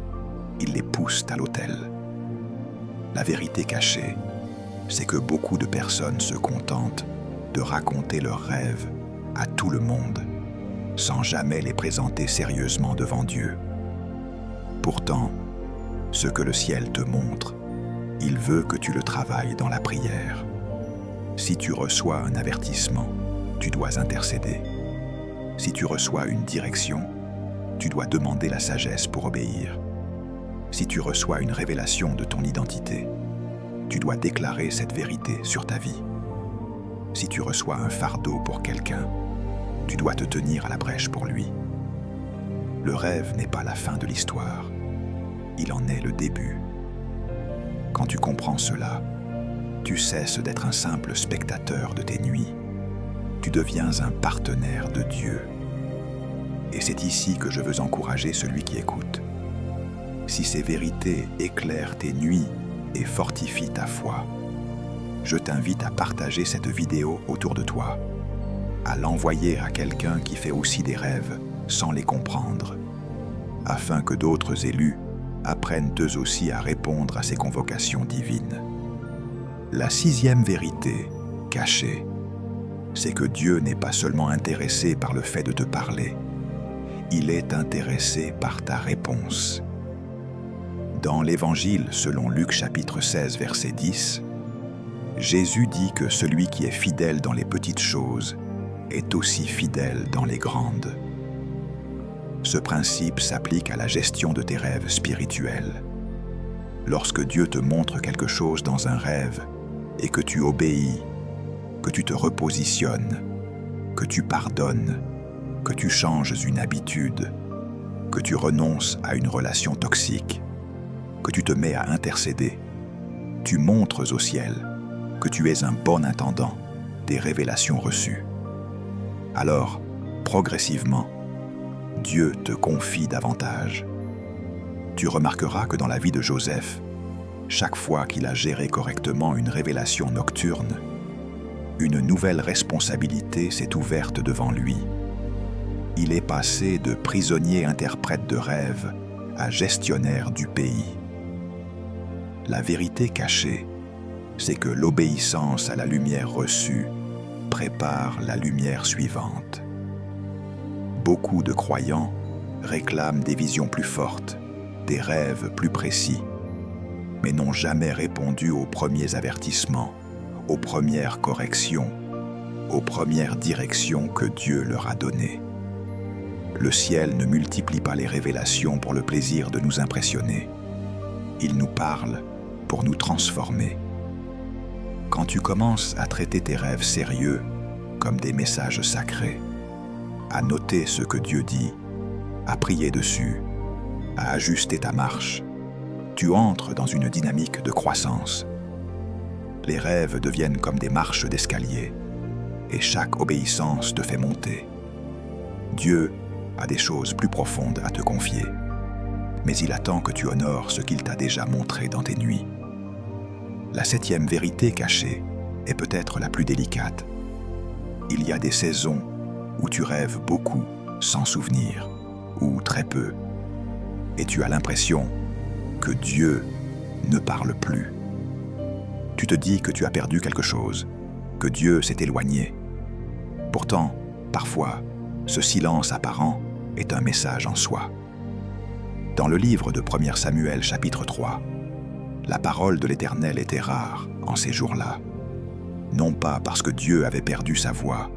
ils les poussent à l'autel. La vérité cachée, c'est que beaucoup de personnes se contentent de raconter leurs rêves à tout le monde, sans jamais les présenter sérieusement devant Dieu. Pourtant, ce que le ciel te montre, il veut que tu le travailles dans la prière. Si tu reçois un avertissement, tu dois intercéder. Si tu reçois une direction, tu dois demander la sagesse pour obéir. Si tu reçois une révélation de ton identité, tu dois déclarer cette vérité sur ta vie. Si tu reçois un fardeau pour quelqu'un, tu dois te tenir à la brèche pour lui. Le rêve n'est pas la fin de l'histoire, il en est le début. Quand tu comprends cela, tu cesses d'être un simple spectateur de tes nuits. Tu deviens un partenaire de Dieu. Et c'est ici que je veux encourager celui qui écoute. Si ces vérités éclairent tes nuits et fortifient ta foi, je t'invite à partager cette vidéo autour de toi, à l'envoyer à quelqu'un qui fait aussi des rêves sans les comprendre, afin que d'autres élus apprennent eux aussi à répondre à ces convocations divines. La sixième vérité, cachée, c'est que Dieu n'est pas seulement intéressé par le fait de te parler, il est intéressé par ta réponse. Dans l'Évangile selon Luc chapitre 16 verset 10, Jésus dit que celui qui est fidèle dans les petites choses est aussi fidèle dans les grandes. Ce principe s'applique à la gestion de tes rêves spirituels. Lorsque Dieu te montre quelque chose dans un rêve et que tu obéis, que tu te repositionnes, que tu pardonnes, que tu changes une habitude, que tu renonces à une relation toxique, que tu te mets à intercéder, tu montres au ciel que tu es un bon intendant des révélations reçues. Alors, progressivement, Dieu te confie davantage. Tu remarqueras que dans la vie de Joseph, chaque fois qu'il a géré correctement une révélation nocturne, une nouvelle responsabilité s'est ouverte devant lui. Il est passé de prisonnier interprète de rêve à gestionnaire du pays. La vérité cachée, c'est que l'obéissance à la lumière reçue prépare la lumière suivante. Beaucoup de croyants réclament des visions plus fortes, des rêves plus précis, mais n'ont jamais répondu aux premiers avertissements, aux premières corrections, aux premières directions que Dieu leur a données. Le ciel ne multiplie pas les révélations pour le plaisir de nous impressionner. Il nous parle pour nous transformer. Quand tu commences à traiter tes rêves sérieux comme des messages sacrés, à noter ce que Dieu dit, à prier dessus, à ajuster ta marche, tu entres dans une dynamique de croissance. Les rêves deviennent comme des marches d'escalier, et chaque obéissance te fait monter. Dieu a des choses plus profondes à te confier, mais il attend que tu honores ce qu'il t'a déjà montré dans tes nuits. La septième vérité cachée est peut-être la plus délicate. Il y a des saisons où tu rêves beaucoup sans souvenir, ou très peu, et tu as l'impression que Dieu ne parle plus. Tu te dis que tu as perdu quelque chose, que Dieu s'est éloigné. Pourtant, parfois, ce silence apparent est un message en soi. Dans le livre de 1 Samuel chapitre 3, la parole de l'Éternel était rare en ces jours-là, non pas parce que Dieu avait perdu sa voix,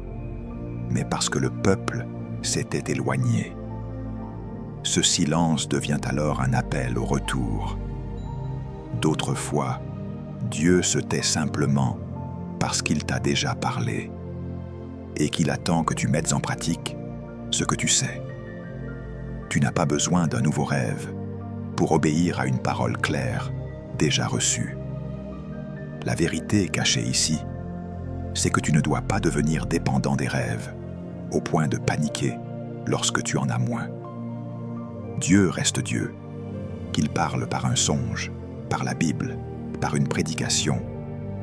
mais parce que le peuple s'était éloigné. Ce silence devient alors un appel au retour. D'autres fois, Dieu se tait simplement parce qu'il t'a déjà parlé et qu'il attend que tu mettes en pratique ce que tu sais. Tu n'as pas besoin d'un nouveau rêve pour obéir à une parole claire déjà reçue. La vérité cachée ici, c'est que tu ne dois pas devenir dépendant des rêves, au point de paniquer lorsque tu en as moins. Dieu reste Dieu, qu'il parle par un songe, par la Bible, par une prédication,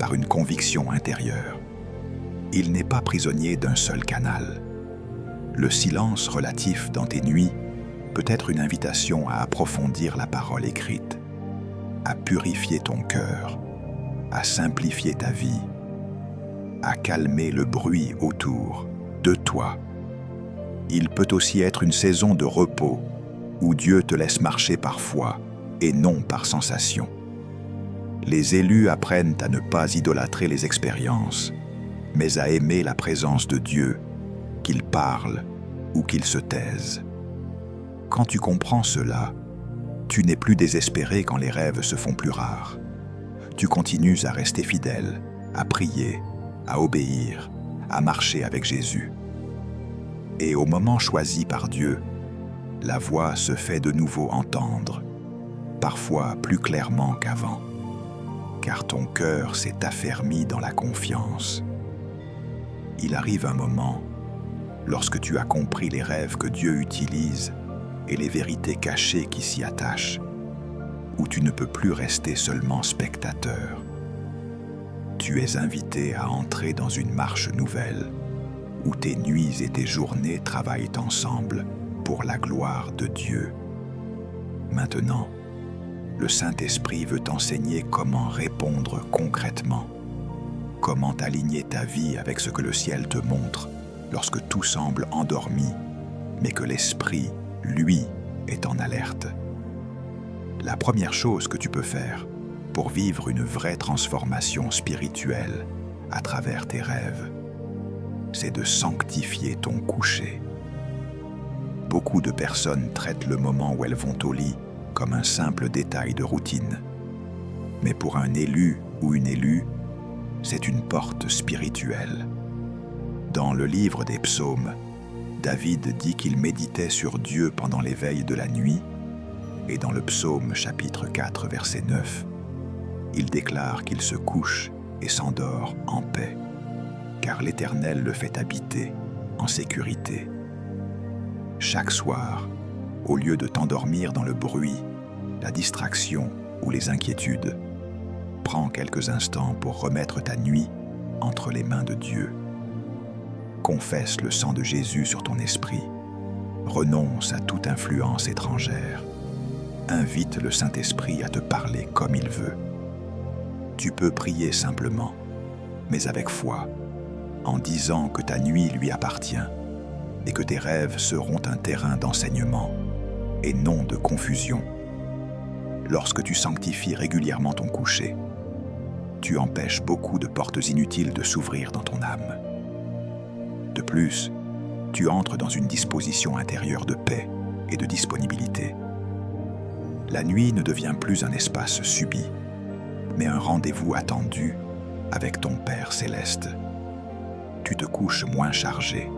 par une conviction intérieure. Il n'est pas prisonnier d'un seul canal. Le silence relatif dans tes nuits peut être une invitation à approfondir la parole écrite, à purifier ton cœur, à simplifier ta vie, à calmer le bruit autour de toi. Il peut aussi être une saison de repos où Dieu te laisse marcher par foi et non par sensation. Les élus apprennent à ne pas idolâtrer les expériences, mais à aimer la présence de Dieu, qu'il parle ou qu'il se taise. Quand tu comprends cela, tu n'es plus désespéré quand les rêves se font plus rares. Tu continues à rester fidèle, à prier, à obéir, à marcher avec Jésus. Et au moment choisi par Dieu, la voix se fait de nouveau entendre, parfois plus clairement qu'avant, car ton cœur s'est affermi dans la confiance. Il arrive un moment, lorsque tu as compris les rêves que Dieu utilise et les vérités cachées qui s'y attachent, où tu ne peux plus rester seulement spectateur. Tu es invité à entrer dans une marche nouvelle, où tes nuits et tes journées travaillent ensemble pour la gloire de Dieu. Maintenant, le Saint-Esprit veut t'enseigner comment répondre concrètement, comment aligner ta vie avec ce que le ciel te montre lorsque tout semble endormi, mais que l'Esprit, lui, est en alerte. La première chose que tu peux faire pour vivre une vraie transformation spirituelle à travers tes rêves, c'est de sanctifier ton coucher. Beaucoup de personnes traitent le moment où elles vont au lit comme un simple détail de routine. Mais pour un élu ou une élue, c'est une porte spirituelle. Dans le livre des Psaumes, David dit qu'il méditait sur Dieu pendant les veilles de la nuit, et dans le Psaume chapitre 4, verset 9, il déclare qu'il se couche et s'endort en paix, car l'Éternel le fait habiter en sécurité. Chaque soir, au lieu de t'endormir dans le bruit, la distraction ou les inquiétudes, prends quelques instants pour remettre ta nuit entre les mains de Dieu. Confesse le sang de Jésus sur ton esprit. Renonce à toute influence étrangère. Invite le Saint-Esprit à te parler comme il veut. Tu peux prier simplement, mais avec foi, en disant que ta nuit lui appartient et que tes rêves seront un terrain d'enseignement et non de confusion. Lorsque tu sanctifies régulièrement ton coucher, tu empêches beaucoup de portes inutiles de s'ouvrir dans ton âme. De plus, tu entres dans une disposition intérieure de paix et de disponibilité. La nuit ne devient plus un espace subi, mais un rendez-vous attendu avec ton Père céleste. Tu te couches moins chargé,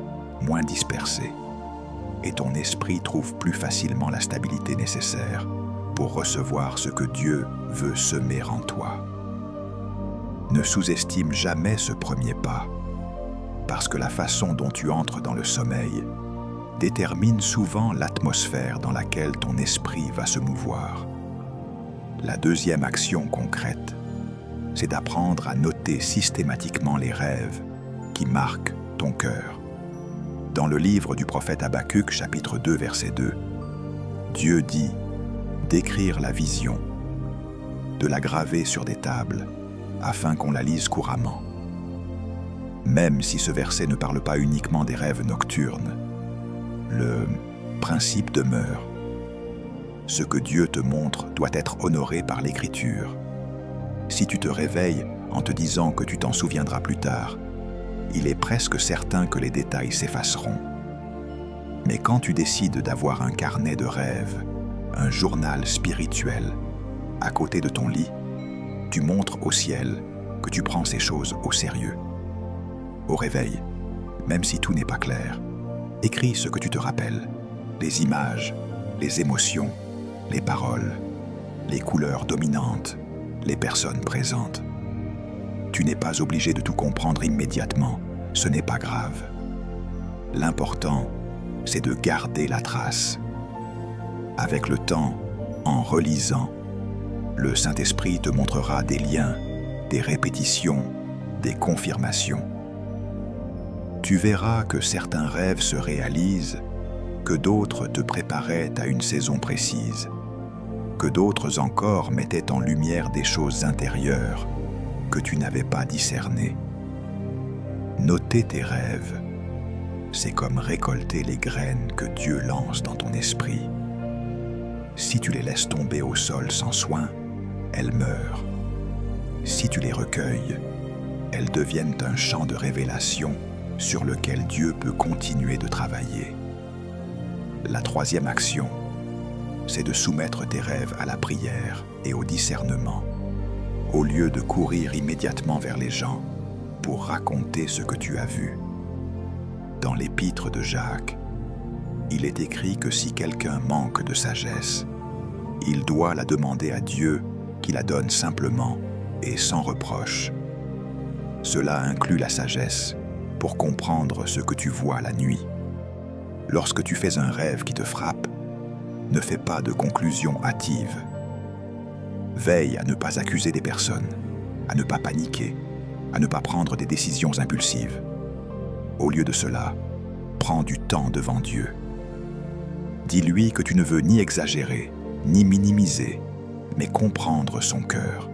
moins dispersé, et ton esprit trouve plus facilement la stabilité nécessaire pour recevoir ce que Dieu veut semer en toi. Ne sous-estime jamais ce premier pas, parce que la façon dont tu entres dans le sommeil détermine souvent l'atmosphère dans laquelle ton esprit va se mouvoir. La deuxième action concrète, c'est d'apprendre à noter systématiquement les rêves qui marquent ton cœur. Dans le livre du prophète Habacuc, chapitre 2, verset 2, Dieu dit d'écrire la vision, de la graver sur des tables, afin qu'on la lise couramment. Même si ce verset ne parle pas uniquement des rêves nocturnes, le principe demeure. Ce que Dieu te montre doit être honoré par l'Écriture. Si tu te réveilles en te disant que tu t'en souviendras plus tard, il est presque certain que les détails s'effaceront. Mais quand tu décides d'avoir un carnet de rêves, un journal spirituel, à côté de ton lit, tu montres au ciel que tu prends ces choses au sérieux. Au réveil, même si tout n'est pas clair, écris ce que tu te rappelles, les images, les émotions, les paroles, les couleurs dominantes, les personnes présentes. Tu n'es pas obligé de tout comprendre immédiatement, ce n'est pas grave. L'important, c'est de garder la trace. Avec le temps, en relisant, le Saint-Esprit te montrera des liens, des répétitions, des confirmations. tu verras que certains rêves se réalisent, que d'autres te préparaient à une saison précise, que d'autres encore mettaient en lumière des choses intérieures que tu n'avais pas discernées. Noter tes rêves, c'est comme récolter les graines que Dieu lance dans ton esprit. Si tu les laisses tomber au sol sans soin, elles meurent. Si tu les recueilles, elles deviennent un champ de révélation sur lequel Dieu peut continuer de travailler. La troisième action, c'est de soumettre tes rêves à la prière et au discernement, au lieu de courir immédiatement vers les gens pour raconter ce que tu as vu. Dans l'épître de Jacques, il est écrit que si quelqu'un manque de sagesse, il doit la demander à Dieu qui la donne simplement et sans reproche. Cela inclut la sagesse pour comprendre ce que tu vois la nuit. Lorsque tu fais un rêve qui te frappe, ne fais pas de conclusions hâtives. Veille à ne pas accuser des personnes, à ne pas paniquer, à ne pas prendre des décisions impulsives. Au lieu de cela, prends du temps devant Dieu. Dis-lui que tu ne veux ni exagérer, ni minimiser, mais comprendre son cœur.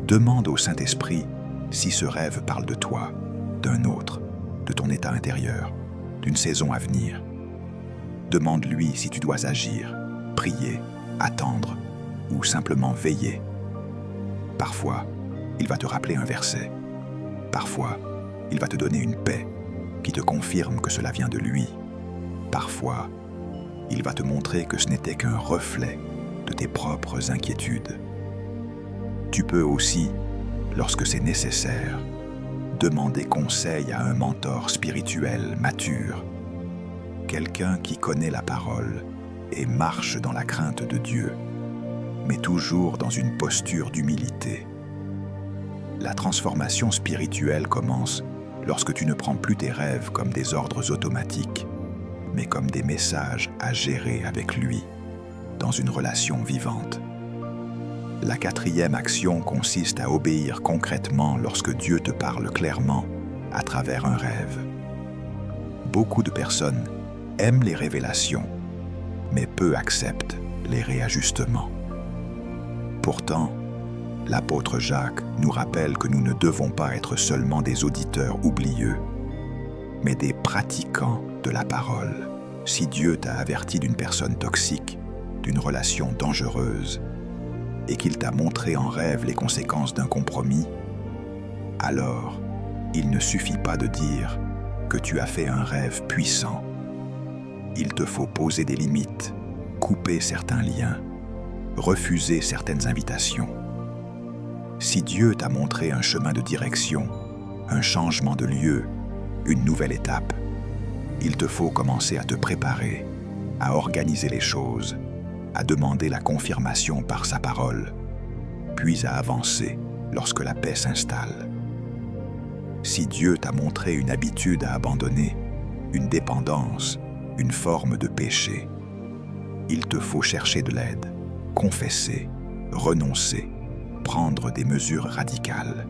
Demande au Saint-Esprit si ce rêve parle de toi, d'un autre, de ton état intérieur, d'une saison à venir. Demande-lui si tu dois agir, prier, attendre ou simplement veiller. Parfois, il va te rappeler un verset. Parfois, il va te donner une paix qui te confirme que cela vient de lui. Parfois, il va te montrer que ce n'était qu'un reflet de tes propres inquiétudes. Tu peux aussi, lorsque c'est nécessaire, demander conseil à un mentor spirituel mature, quelqu'un qui connaît la parole et marche dans la crainte de Dieu, mais toujours dans une posture d'humilité. La transformation spirituelle commence lorsque tu ne prends plus tes rêves comme des ordres automatiques, mais comme des messages à gérer avec lui, dans une relation vivante. La quatrième action consiste à obéir concrètement lorsque Dieu te parle clairement à travers un rêve. Beaucoup de personnes aiment les révélations, mais peu acceptent les réajustements. Pourtant, l'apôtre Jacques nous rappelle que nous ne devons pas être seulement des auditeurs oublieux, mais des pratiquants de la parole. Si Dieu t'a averti d'une personne toxique, d'une relation dangereuse, et qu'il t'a montré en rêve les conséquences d'un compromis, alors il ne suffit pas de dire que tu as fait un rêve puissant. Il te faut poser des limites, couper certains liens, refuser certaines invitations. Si Dieu t'a montré un chemin de direction, un changement de lieu, une nouvelle étape, il te faut commencer à te préparer, à organiser les choses, à demander la confirmation par sa parole, puis à avancer lorsque la paix s'installe. Si Dieu t'a montré une habitude à abandonner, une dépendance, une forme de péché, il te faut chercher de l'aide, confesser, renoncer, prendre des mesures radicales.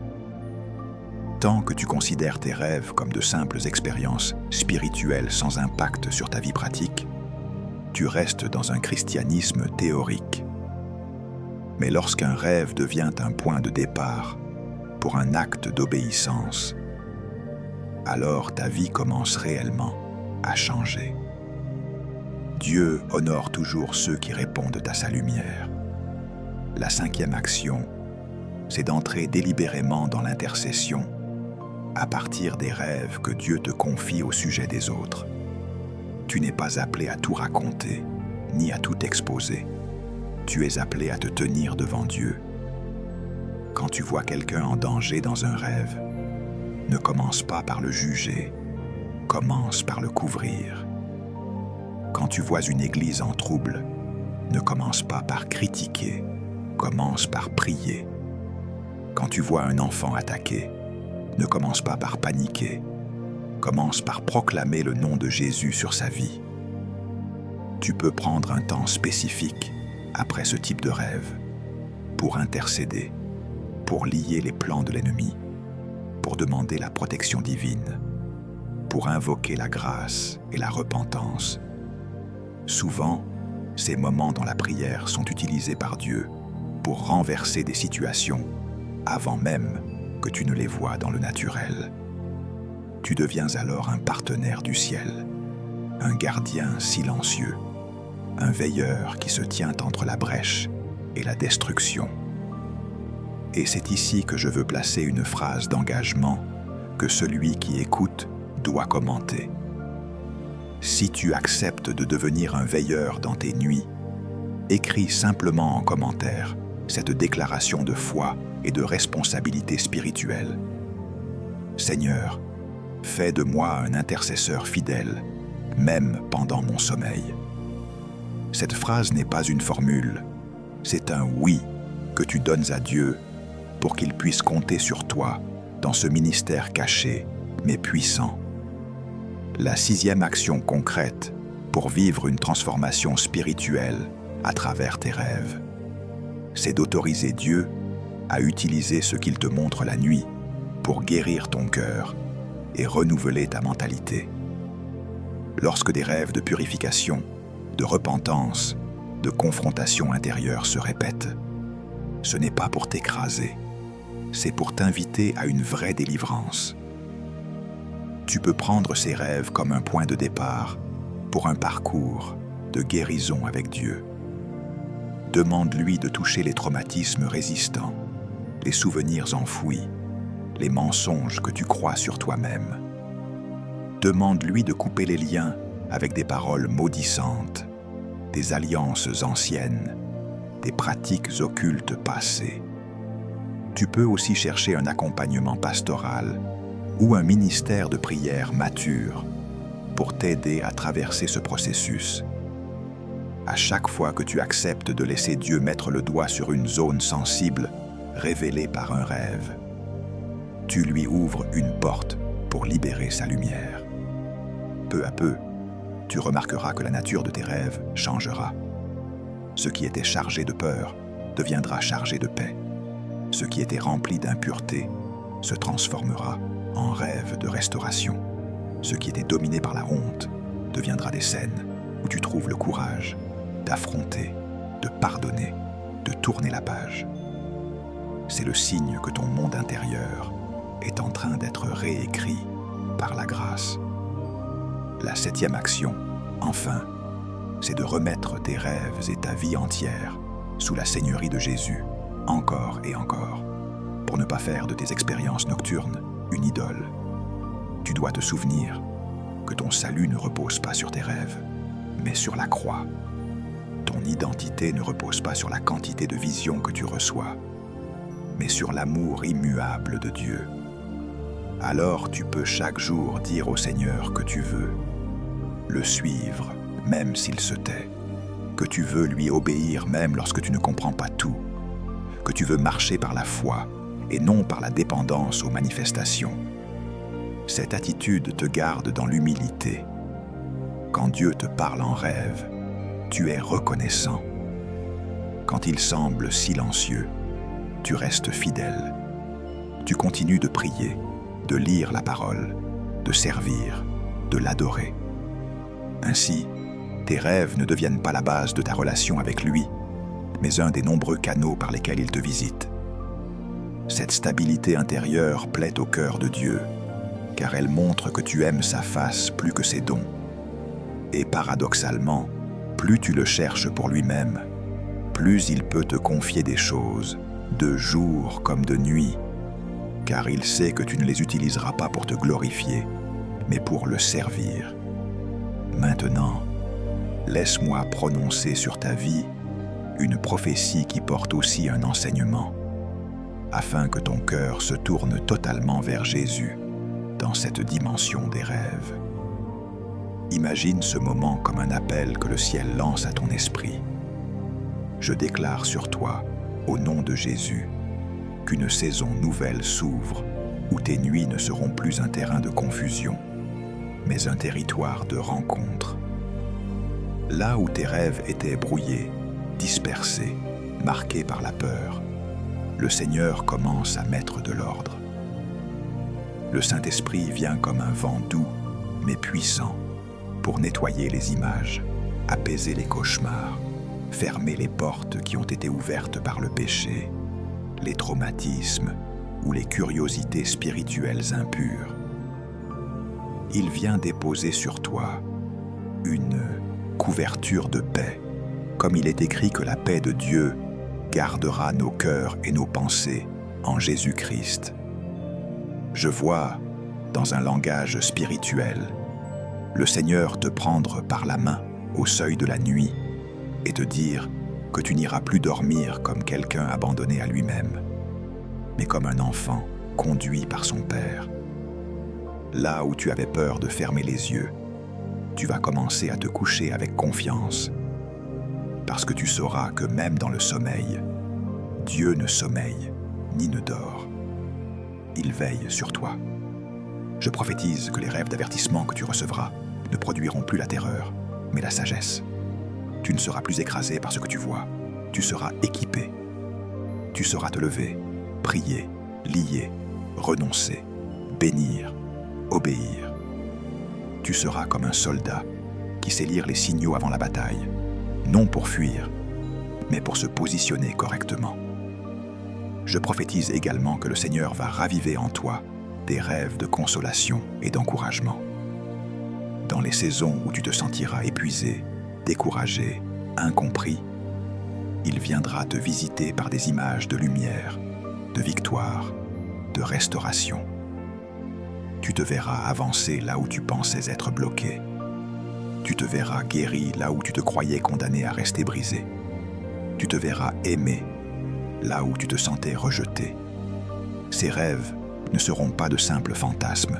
Tant que tu considères tes rêves comme de simples expériences spirituelles sans impact sur ta vie pratique, tu restes dans un christianisme théorique. Mais lorsqu'un rêve devient un point de départ pour un acte d'obéissance, alors ta vie commence réellement à changer. Dieu honore toujours ceux qui répondent à sa lumière. La cinquième action, c'est d'entrer délibérément dans l'intercession à partir des rêves que Dieu te confie au sujet des autres. Tu n'es pas appelé à tout raconter, ni à tout exposer. Tu es appelé à te tenir devant Dieu. Quand tu vois quelqu'un en danger dans un rêve, ne commence pas par le juger, commence par le couvrir. Quand tu vois une église en trouble, ne commence pas par critiquer, commence par prier. Quand tu vois un enfant attaqué, ne commence pas par paniquer, commence par proclamer le nom de Jésus sur sa vie. Tu peux prendre un temps spécifique après ce type de rêve pour intercéder, pour lier les plans de l'ennemi, pour demander la protection divine. pour invoquer la grâce et la repentance. Souvent, ces moments dans la prière sont utilisés par Dieu pour renverser des situations avant même que tu ne les vois dans le naturel. Tu deviens alors un partenaire du ciel, un gardien silencieux, un veilleur qui se tient entre la brèche et la destruction. Et c'est ici que je veux placer une phrase d'engagement que celui qui écoute doit commenter. Si tu acceptes de devenir un veilleur dans tes nuits, écris simplement en commentaire cette déclaration de foi et de responsabilité spirituelle. Seigneur, fais de moi un intercesseur fidèle, même pendant mon sommeil. Cette phrase n'est pas une formule, c'est un oui que tu donnes à Dieu pour qu'il puisse compter sur toi dans ce ministère caché mais puissant. La 6e action concrète pour vivre une transformation spirituelle à travers tes rêves, c'est d'autoriser Dieu à utiliser ce qu'il te montre la nuit pour guérir ton cœur et renouveler ta mentalité. Lorsque des rêves de purification, de repentance, de confrontation intérieure se répètent, ce n'est pas pour t'écraser, c'est pour t'inviter à une vraie délivrance. Tu peux prendre ces rêves comme un point de départ pour un parcours de guérison avec Dieu. Demande-lui de toucher les traumatismes résistants, les souvenirs enfouis, les mensonges que tu crois sur toi-même. Demande-lui de couper les liens avec des paroles maudissantes, des alliances anciennes, des pratiques occultes passées. Tu peux aussi chercher un accompagnement pastoral ou un ministère de prière mature pour t'aider à traverser ce processus. À chaque fois que tu acceptes de laisser Dieu mettre le doigt sur une zone sensible révélée par un rêve, tu lui ouvres une porte pour libérer sa lumière. Peu à peu, tu remarqueras que la nature de tes rêves changera. Ce qui était chargé de peur deviendra chargé de paix. Ce qui était rempli d'impureté se transformera en rêve de restauration. Ce qui était dominé par la honte deviendra des scènes où tu trouves le courage d'affronter, de pardonner, de tourner la page. C'est le signe que ton monde intérieur est en train d'être réécrit par la grâce. La 7e action, enfin, c'est de remettre tes rêves et ta vie entière sous la seigneurie de Jésus, encore et encore, pour ne pas faire de tes expériences nocturnes une idole. Tu dois te souvenir que ton salut ne repose pas sur tes rêves, mais sur la croix. Ton identité ne repose pas sur la quantité de visions que tu reçois, mais sur l'amour immuable de Dieu. Alors tu peux chaque jour dire au Seigneur que tu veux le suivre, même s'il se tait, que tu veux lui obéir même lorsque tu ne comprends pas tout, que tu veux marcher par la foi et non par la dépendance aux manifestations. Cette attitude te garde dans l'humilité. Quand Dieu te parle en rêve, tu es reconnaissant. Quand il semble silencieux, tu restes fidèle. Tu continues de prier, de lire la parole, de servir, de l'adorer. Ainsi, tes rêves ne deviennent pas la base de ta relation avec lui, mais un des nombreux canaux par lesquels il te visite. Cette stabilité intérieure plaît au cœur de Dieu, car elle montre que tu aimes sa face plus que ses dons. Et paradoxalement, plus tu le cherches pour lui-même, plus il peut te confier des choses, de jour comme de nuit, car il sait que tu ne les utiliseras pas pour te glorifier, mais pour le servir. Maintenant, laisse-moi prononcer sur ta vie une prophétie qui porte aussi un enseignement, afin que ton cœur se tourne totalement vers Jésus dans cette dimension des rêves. Imagine ce moment comme un appel que le ciel lance à ton esprit. Je déclare sur toi, au nom de Jésus, qu'une saison nouvelle s'ouvre où tes nuits ne seront plus un terrain de confusion, mais un territoire de rencontre. Là où tes rêves étaient brouillés, dispersés, marqués par la peur, le Seigneur commence à mettre de l'ordre. Le Saint-Esprit vient comme un vent doux mais puissant pour nettoyer les images, apaiser les cauchemars, fermer les portes qui ont été ouvertes par le péché, les traumatismes ou les curiosités spirituelles impures. Il vient déposer sur toi une couverture de paix, comme il est écrit que la paix de Dieu gardera nos cœurs et nos pensées en Jésus-Christ. Je vois, dans un langage spirituel, le Seigneur te prendre par la main au seuil de la nuit et te dire que tu n'iras plus dormir comme quelqu'un abandonné à lui-même, mais comme un enfant conduit par son Père. Là où tu avais peur de fermer les yeux, tu vas commencer à te coucher avec confiance, parce que tu sauras que même dans le sommeil, Dieu ne sommeille ni ne dort. Il veille sur toi. Je prophétise que les rêves d'avertissement que tu recevras ne produiront plus la terreur, mais la sagesse. Tu ne seras plus écrasé par ce que tu vois, tu seras équipé. Tu sauras te lever, prier, lier, renoncer, bénir, obéir. Tu seras comme un soldat qui sait lire les signaux avant la bataille, non pour fuir, mais pour se positionner correctement. Je prophétise également que le Seigneur va raviver en toi des rêves de consolation et d'encouragement. Dans les saisons où tu te sentiras épuisé, découragé, incompris, il viendra te visiter par des images de lumière, de victoire, de restauration. Tu te verras avancer là où tu pensais être bloqué. Tu te verras guéri là où tu te croyais condamné à rester brisé. Tu te verras aimé là où tu te sentais rejeté. Ces rêves ne seront pas de simples fantasmes.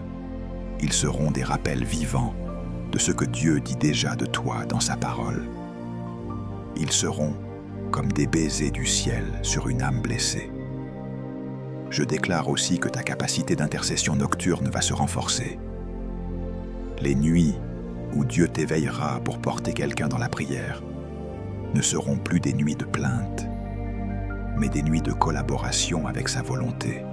Ils seront des rappels vivants de ce que Dieu dit déjà de toi dans sa parole. Ils seront comme des baisers du ciel sur une âme blessée. Je déclare aussi que ta capacité d'intercession nocturne va se renforcer. Les nuits où Dieu t'éveillera pour porter quelqu'un dans la prière ne seront plus des nuits de plainte, mais des nuits de collaboration avec sa volonté.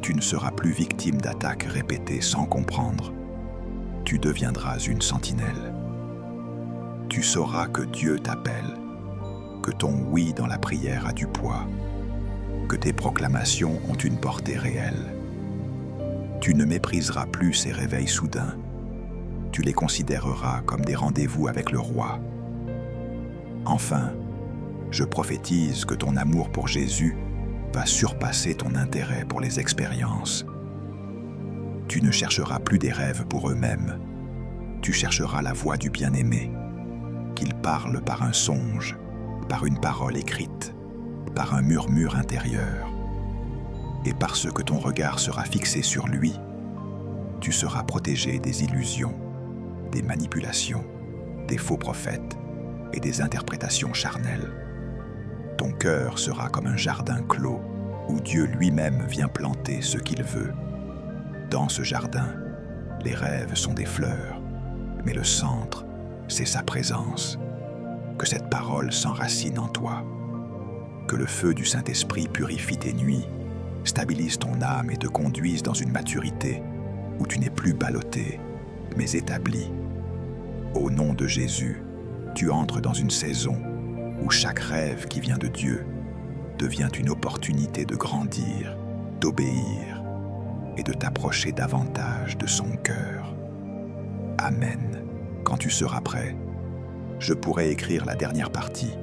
Tu ne seras plus victime d'attaques répétées sans comprendre. Tu deviendras une sentinelle. Tu sauras que Dieu t'appelle, que ton oui dans la prière a du poids, que tes proclamations ont une portée réelle. Tu ne mépriseras plus ces réveils soudains. Tu les considéreras comme des rendez-vous avec le roi. Enfin, je prophétise que ton amour pour Jésus va surpasser ton intérêt pour les expériences. Tu ne chercheras plus des rêves pour eux-mêmes. Tu chercheras la voix du bien-aimé, qu'il parle par un songe, par une parole écrite, par un murmure intérieur. Et parce que ton regard sera fixé sur lui, tu seras protégé des illusions, des manipulations, des faux prophètes et des interprétations charnelles. Ton cœur sera comme un jardin clos où Dieu lui-même vient planter ce qu'il veut. Dans ce jardin, les rêves sont des fleurs, mais le centre, c'est sa présence. Que cette parole s'enracine en toi. Que le feu du Saint-Esprit purifie tes nuits, stabilise ton âme et te conduise dans une maturité où tu n'es plus ballotté, mais établi. Au nom de Jésus, tu entres dans une saison où chaque rêve qui vient de Dieu devient une opportunité de grandir, d'obéir et de t'approcher davantage de son cœur. Amen. Quand tu seras prêt, je pourrai écrire la dernière partie,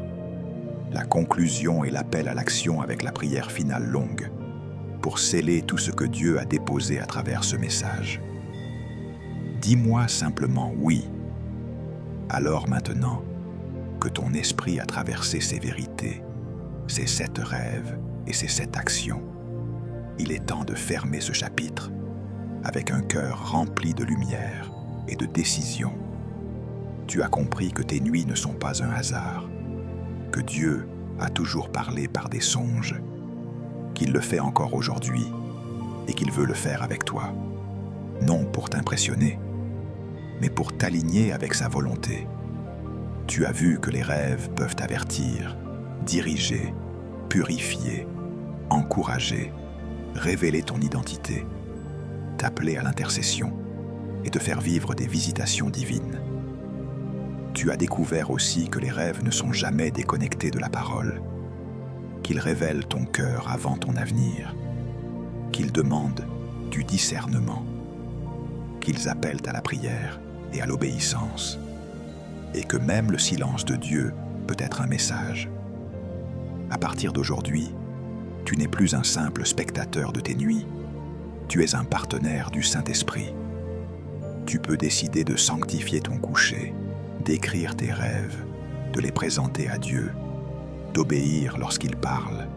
la conclusion et l'appel à l'action avec la prière finale longue, pour sceller tout ce que Dieu a déposé à travers ce message. Dis-moi simplement oui. Alors maintenant que ton esprit a traversé ces vérités, ces 7 rêves et ces 7 actions, il est temps de fermer ce chapitre avec un cœur rempli de lumière et de décision. Tu as compris que tes nuits ne sont pas un hasard, que Dieu a toujours parlé par des songes, qu'il le fait encore aujourd'hui et qu'il veut le faire avec toi, non pour t'impressionner, mais pour t'aligner avec sa volonté. Tu as vu que les rêves peuvent avertir, diriger, purifier, encourager, révéler ton identité, t'appeler à l'intercession, et te faire vivre des visitations divines. Tu as découvert aussi que les rêves ne sont jamais déconnectés de la parole, qu'ils révèlent ton cœur avant ton avenir, qu'ils demandent du discernement, qu'ils appellent à la prière et à l'obéissance, et que même le silence de Dieu peut être un message. À partir d'aujourd'hui, tu n'es plus un simple spectateur de tes nuits, tu es un partenaire du Saint-Esprit. Tu peux décider de sanctifier ton coucher, d'écrire tes rêves, de les présenter à Dieu, d'obéir lorsqu'il parle,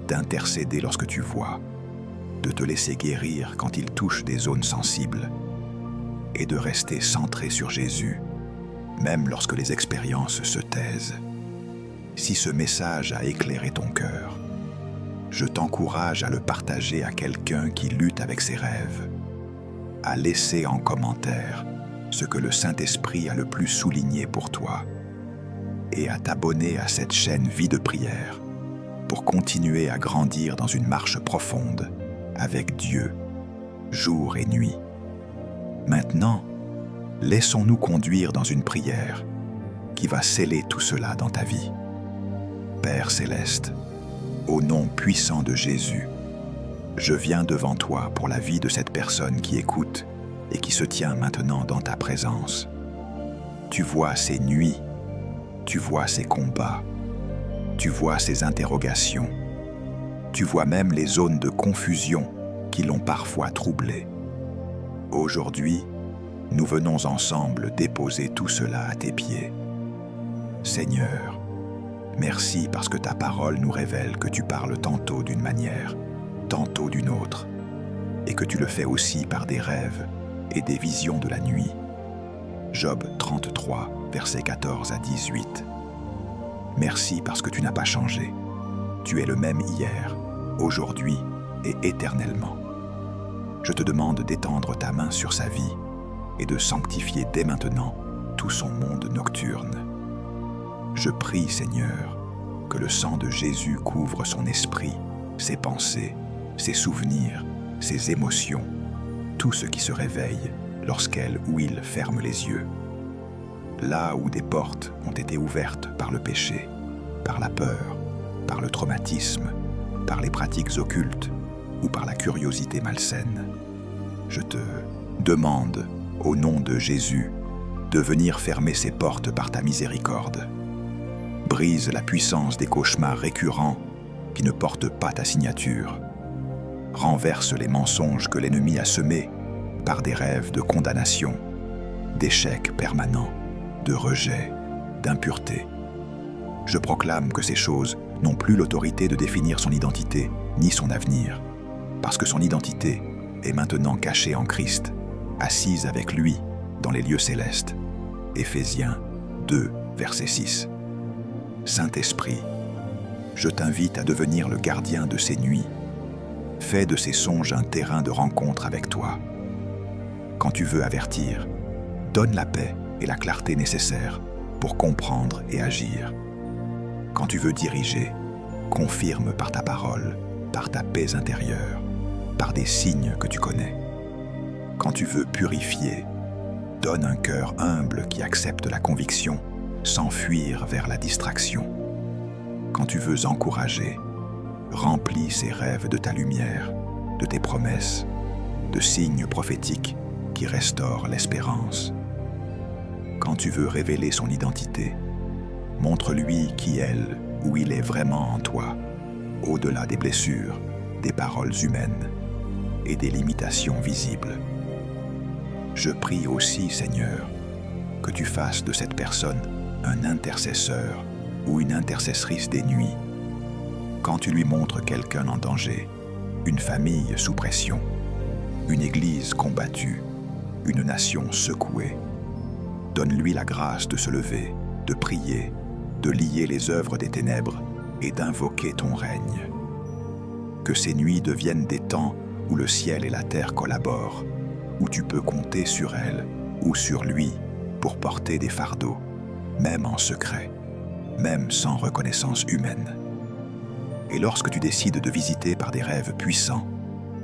d'intercéder lorsque tu vois, de te laisser guérir quand il touche des zones sensibles, et de rester centré sur Jésus, même lorsque les expériences se taisent. Si ce message a éclairé ton cœur, je t'encourage à le partager à quelqu'un qui lutte avec ses rêves, à laisser en commentaire ce que le Saint-Esprit a le plus souligné pour toi, et à t'abonner à cette chaîne Vie de prière pour continuer à grandir dans une marche profonde avec Dieu, jour et nuit. Maintenant, laissons-nous conduire dans une prière qui va sceller tout cela dans ta vie. Père céleste, au nom puissant de Jésus, je viens devant toi pour la vie de cette personne qui écoute et qui se tient maintenant dans ta présence. Tu vois ses nuits, tu vois ses combats, tu vois ses interrogations, tu vois même les zones de confusion qui l'ont parfois troublée. Aujourd'hui, nous venons ensemble déposer tout cela à tes pieds. Seigneur, merci parce que ta parole nous révèle que tu parles tantôt d'une manière, tantôt d'une autre, et que tu le fais aussi par des rêves et des visions de la nuit. Job 33, versets 14 à 18. Merci parce que tu n'as pas changé. Tu es le même hier, aujourd'hui et éternellement. Je te demande d'étendre ta main sur sa vie et de sanctifier dès maintenant tout son monde nocturne. Je prie, Seigneur, que le sang de Jésus couvre son esprit, ses pensées, ses souvenirs, ses émotions, tout ce qui se réveille lorsqu'elle ou il ferme les yeux. Là où des portes ont été ouvertes par le péché, par la peur, par le traumatisme, par les pratiques occultes ou par la curiosité malsaine, je te demande, au nom de Jésus, de venir fermer ces portes par ta miséricorde. Brise la puissance des cauchemars récurrents qui ne portent pas ta signature. Renverse les mensonges que l'ennemi a semés par des rêves de condamnation, d'échecs permanents, de rejet, d'impureté. Je proclame que ces choses n'ont plus l'autorité de définir son identité ni son avenir, parce que son identité est maintenant cachée en Christ, assise avec lui dans les lieux célestes. Éphésiens 2, verset 6. Saint-Esprit, je t'invite à devenir le gardien de ces nuits. Fais de ces songes un terrain de rencontre avec toi. Quand tu veux avertir, donne la paix et la clarté nécessaires pour comprendre et agir. Quand tu veux diriger, confirme par ta parole, par ta paix intérieure, par des signes que tu connais. Quand tu veux purifier, donne un cœur humble qui accepte la conviction, sans fuir vers la distraction. Quand tu veux encourager, remplis ces rêves de ta lumière, de tes promesses, de signes prophétiques qui restaurent l'espérance. Quand tu veux révéler son identité, montre-lui qui elle ou il est vraiment en toi, au-delà des blessures, des paroles humaines et des limitations visibles. Je prie aussi, Seigneur, que tu fasses de cette personne un intercesseur ou une intercessrice des nuits. Quand tu lui montres quelqu'un en danger, une famille sous pression, une église combattue, une nation secouée, donne-lui la grâce de se lever, de prier, de lier les œuvres des ténèbres et d'invoquer ton règne. Que ces nuits deviennent des temps où le ciel et la terre collaborent, où tu peux compter sur elle ou sur lui pour porter des fardeaux, même en secret, même sans reconnaissance humaine. Et lorsque tu décides de visiter par des rêves puissants,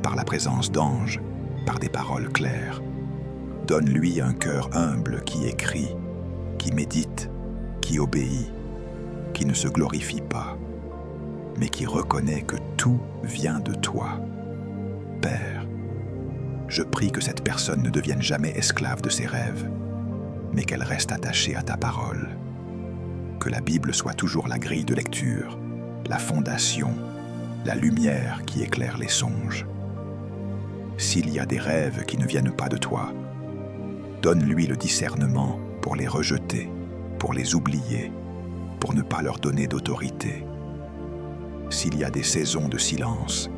par la présence d'anges, par des paroles claires, Donne-lui un cœur humble qui écrit, qui médite, qui obéit, qui ne se glorifie pas, mais qui reconnaît que tout vient de toi. Père, je prie que cette personne ne devienne jamais esclave de ses rêves, mais qu'elle reste attachée à ta parole. Que la Bible soit toujours la grille de lecture, la fondation, la lumière qui éclaire les songes. S'il y a des rêves qui ne viennent pas de toi, donne-lui le discernement pour les rejeter, pour les oublier, pour ne pas leur donner d'autorité. S'il y a des saisons de silence,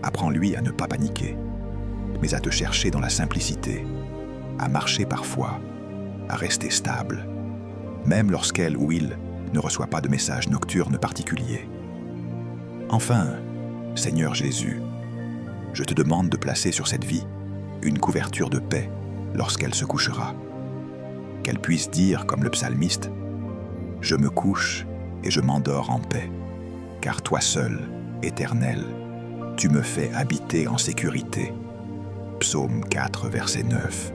apprends-lui à ne pas paniquer, mais à te chercher dans la simplicité, à marcher parfois, à rester stable, même lorsqu'elle ou il ne reçoit pas de message nocturne particulier. Enfin, Seigneur Jésus, je te demande de placer sur cette vie une couverture de paix lorsqu'elle se couchera. Qu'elle puisse dire, comme le psalmiste, « Je me couche et je m'endors en paix, car toi seul, Éternel, tu me fais habiter en sécurité. » Psaume 4, verset 9.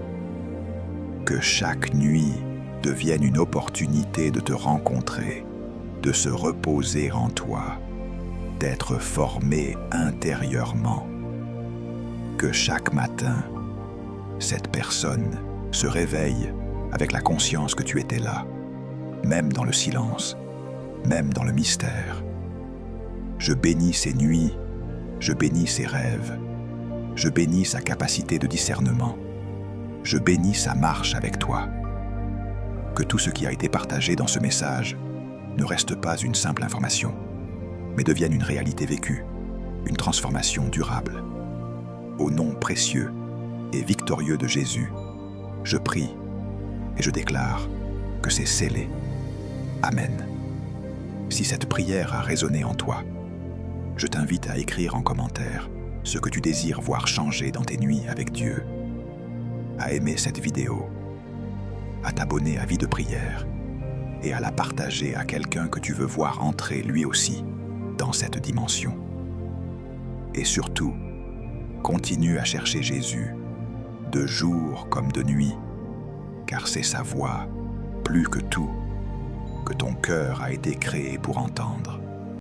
Que chaque nuit devienne une opportunité de te rencontrer, de se reposer en toi, d'être formé intérieurement. Que chaque matin, cette personne se réveille avec la conscience que tu étais là, même dans le silence, même dans le mystère. Je bénis ses nuits, je bénis ses rêves, je bénis sa capacité de discernement, je bénis sa marche avec toi. Que tout ce qui a été partagé dans ce message ne reste pas une simple information, mais devienne une réalité vécue, une transformation durable. Au nom précieux et victorieux de Jésus, je prie et je déclare que c'est scellé. Amen. Si cette prière a résonné en toi, je t'invite à écrire en commentaire ce que tu désires voir changer dans tes nuits avec Dieu, à aimer cette vidéo, à t'abonner à Vie de prière et à la partager à quelqu'un que tu veux voir entrer lui aussi dans cette dimension. Et surtout, continue à chercher Jésus, de jour comme de nuit, car c'est sa voix, plus que tout, que ton cœur a été créé pour entendre.